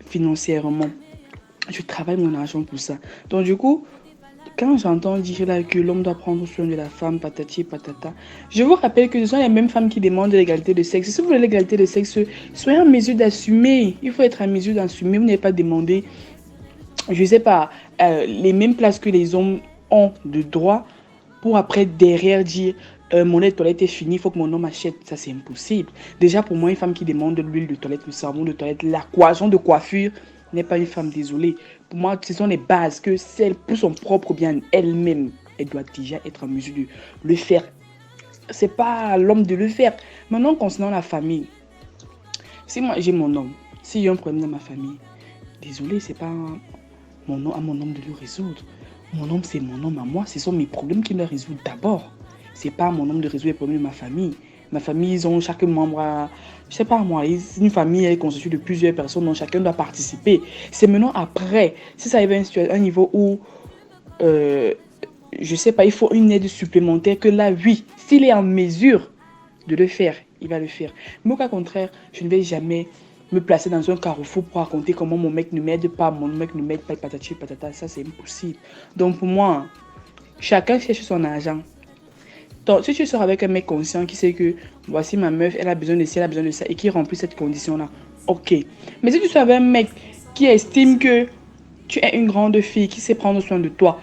financièrement. Je travaille mon argent pour ça. Donc, du coup, quand j'entends dire là que l'homme doit prendre soin de la femme, patati patata, je vous rappelle que ce sont les mêmes femmes qui demandent l'égalité de sexe. Si vous voulez l'égalité de sexe, soyez en mesure d'assumer. Il faut être en mesure d'assumer. Vous n'avez pas demandé, je ne sais pas, les mêmes places que les hommes ont de droit pour après derrière dire mon lait de toilette est fini, il faut que mon homme achète. Ça, c'est impossible. Déjà, pour moi, une femme qui demande de l'huile de toilette, le savon de toilette, la cloison de coiffure n'est pas une femme, désolée. Pour moi, ce sont les bases que celle, pour son propre bien elle-même, elle doit déjà être en mesure de le faire. C'est pas à l'homme de le faire. Maintenant, concernant la famille, si moi j'ai mon homme, s'il y a un problème dans ma famille, désolée, c'est pas à mon homme de le résoudre. Mon homme, c'est mon homme à moi. Ce sont mes problèmes qu'il doit résoudre d'abord. C'est pas à mon homme de résoudre les problèmes de ma famille. Ma famille, ils ont chaque membre, je sais pas moi, une famille est constituée de plusieurs personnes, donc chacun doit participer. C'est maintenant après, si ça arrive à un niveau où, je sais pas, il faut une aide supplémentaire, que là, oui, s'il est en mesure de le faire, il va le faire. Mais au cas contraire, je ne vais jamais me placer dans un carrefour pour raconter comment mon mec ne m'aide pas, mon mec ne m'aide pas, patati patata, ça c'est impossible. Donc pour moi, chacun cherche son argent. Donc, si tu sors avec un mec conscient qui sait que voici ma meuf, elle a besoin de ça, elle a besoin de ça et qui remplit cette condition-là, ok. Mais si tu sors avec un mec qui estime que tu es une grande fille, qui sait prendre soin de toi,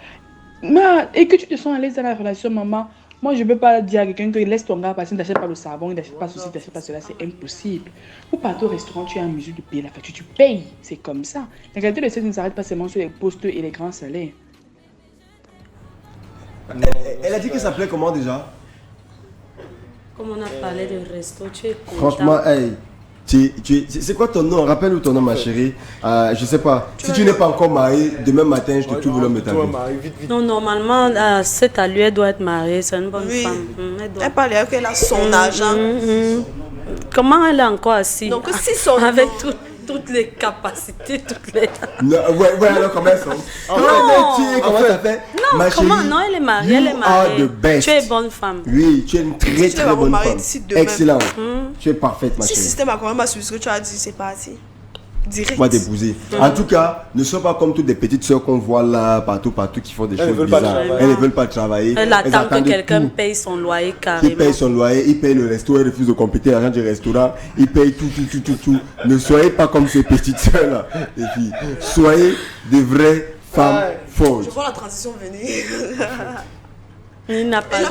et que tu te sens à l'aise dans la relation, maman, moi je ne peux pas dire à quelqu'un que laisse ton gars passer, n'achète pas le savon, n'achète pas ceci, n'achète pas cela, c'est impossible. Ou partez au restaurant, tu es en mesure de payer la facture, tu payes, c'est comme ça. La qualité de sexe ne s'arrête pas seulement sur les postes et les grands salaires. Elle a dit que ça s'appelait comment déjà? Comme on a parlé de resto, tu es content. Franchement, hey, C'est quoi ton nom? Rappelle-nous ton nom, ma chérie. Je sais pas. Si tu n'es pas encore mariée, demain matin, je te trouve l'homme de ta vie. Non, normalement, cette allure, elle doit être mariée. C'est une bonne femme. Elle parle qu'elle a son argent. Comment elle est encore assise? Donc, si son avec toutes les capacités, toutes les... Ouais, alors comment elles sont? Comment ça fait? Non, comment? Non, elle est mariée, elle est mariée. Tu es bonne femme. Oui, tu es une très très bonne femme. Excellent. Tu es parfaite, ma chérie. Si le système a quand même assuré ce que tu as dit, c'est parti. Direct. Moi d'épouser. En tout cas, ne sois pas comme toutes les petites soeurs qu'on voit là, partout, qui font des choses bizarres. Elles ne veulent pas travailler. Elles attendent que quelqu'un paye son loyer carrément. Il paye son loyer, il paye le resto, elle refuse de compléter l'argent du restaurant, il paye tout. Ne soyez pas comme ces petites soeurs là, les filles. Soyez des vraies femmes fortes. Je vois la transition venir. Il n'a pas vu.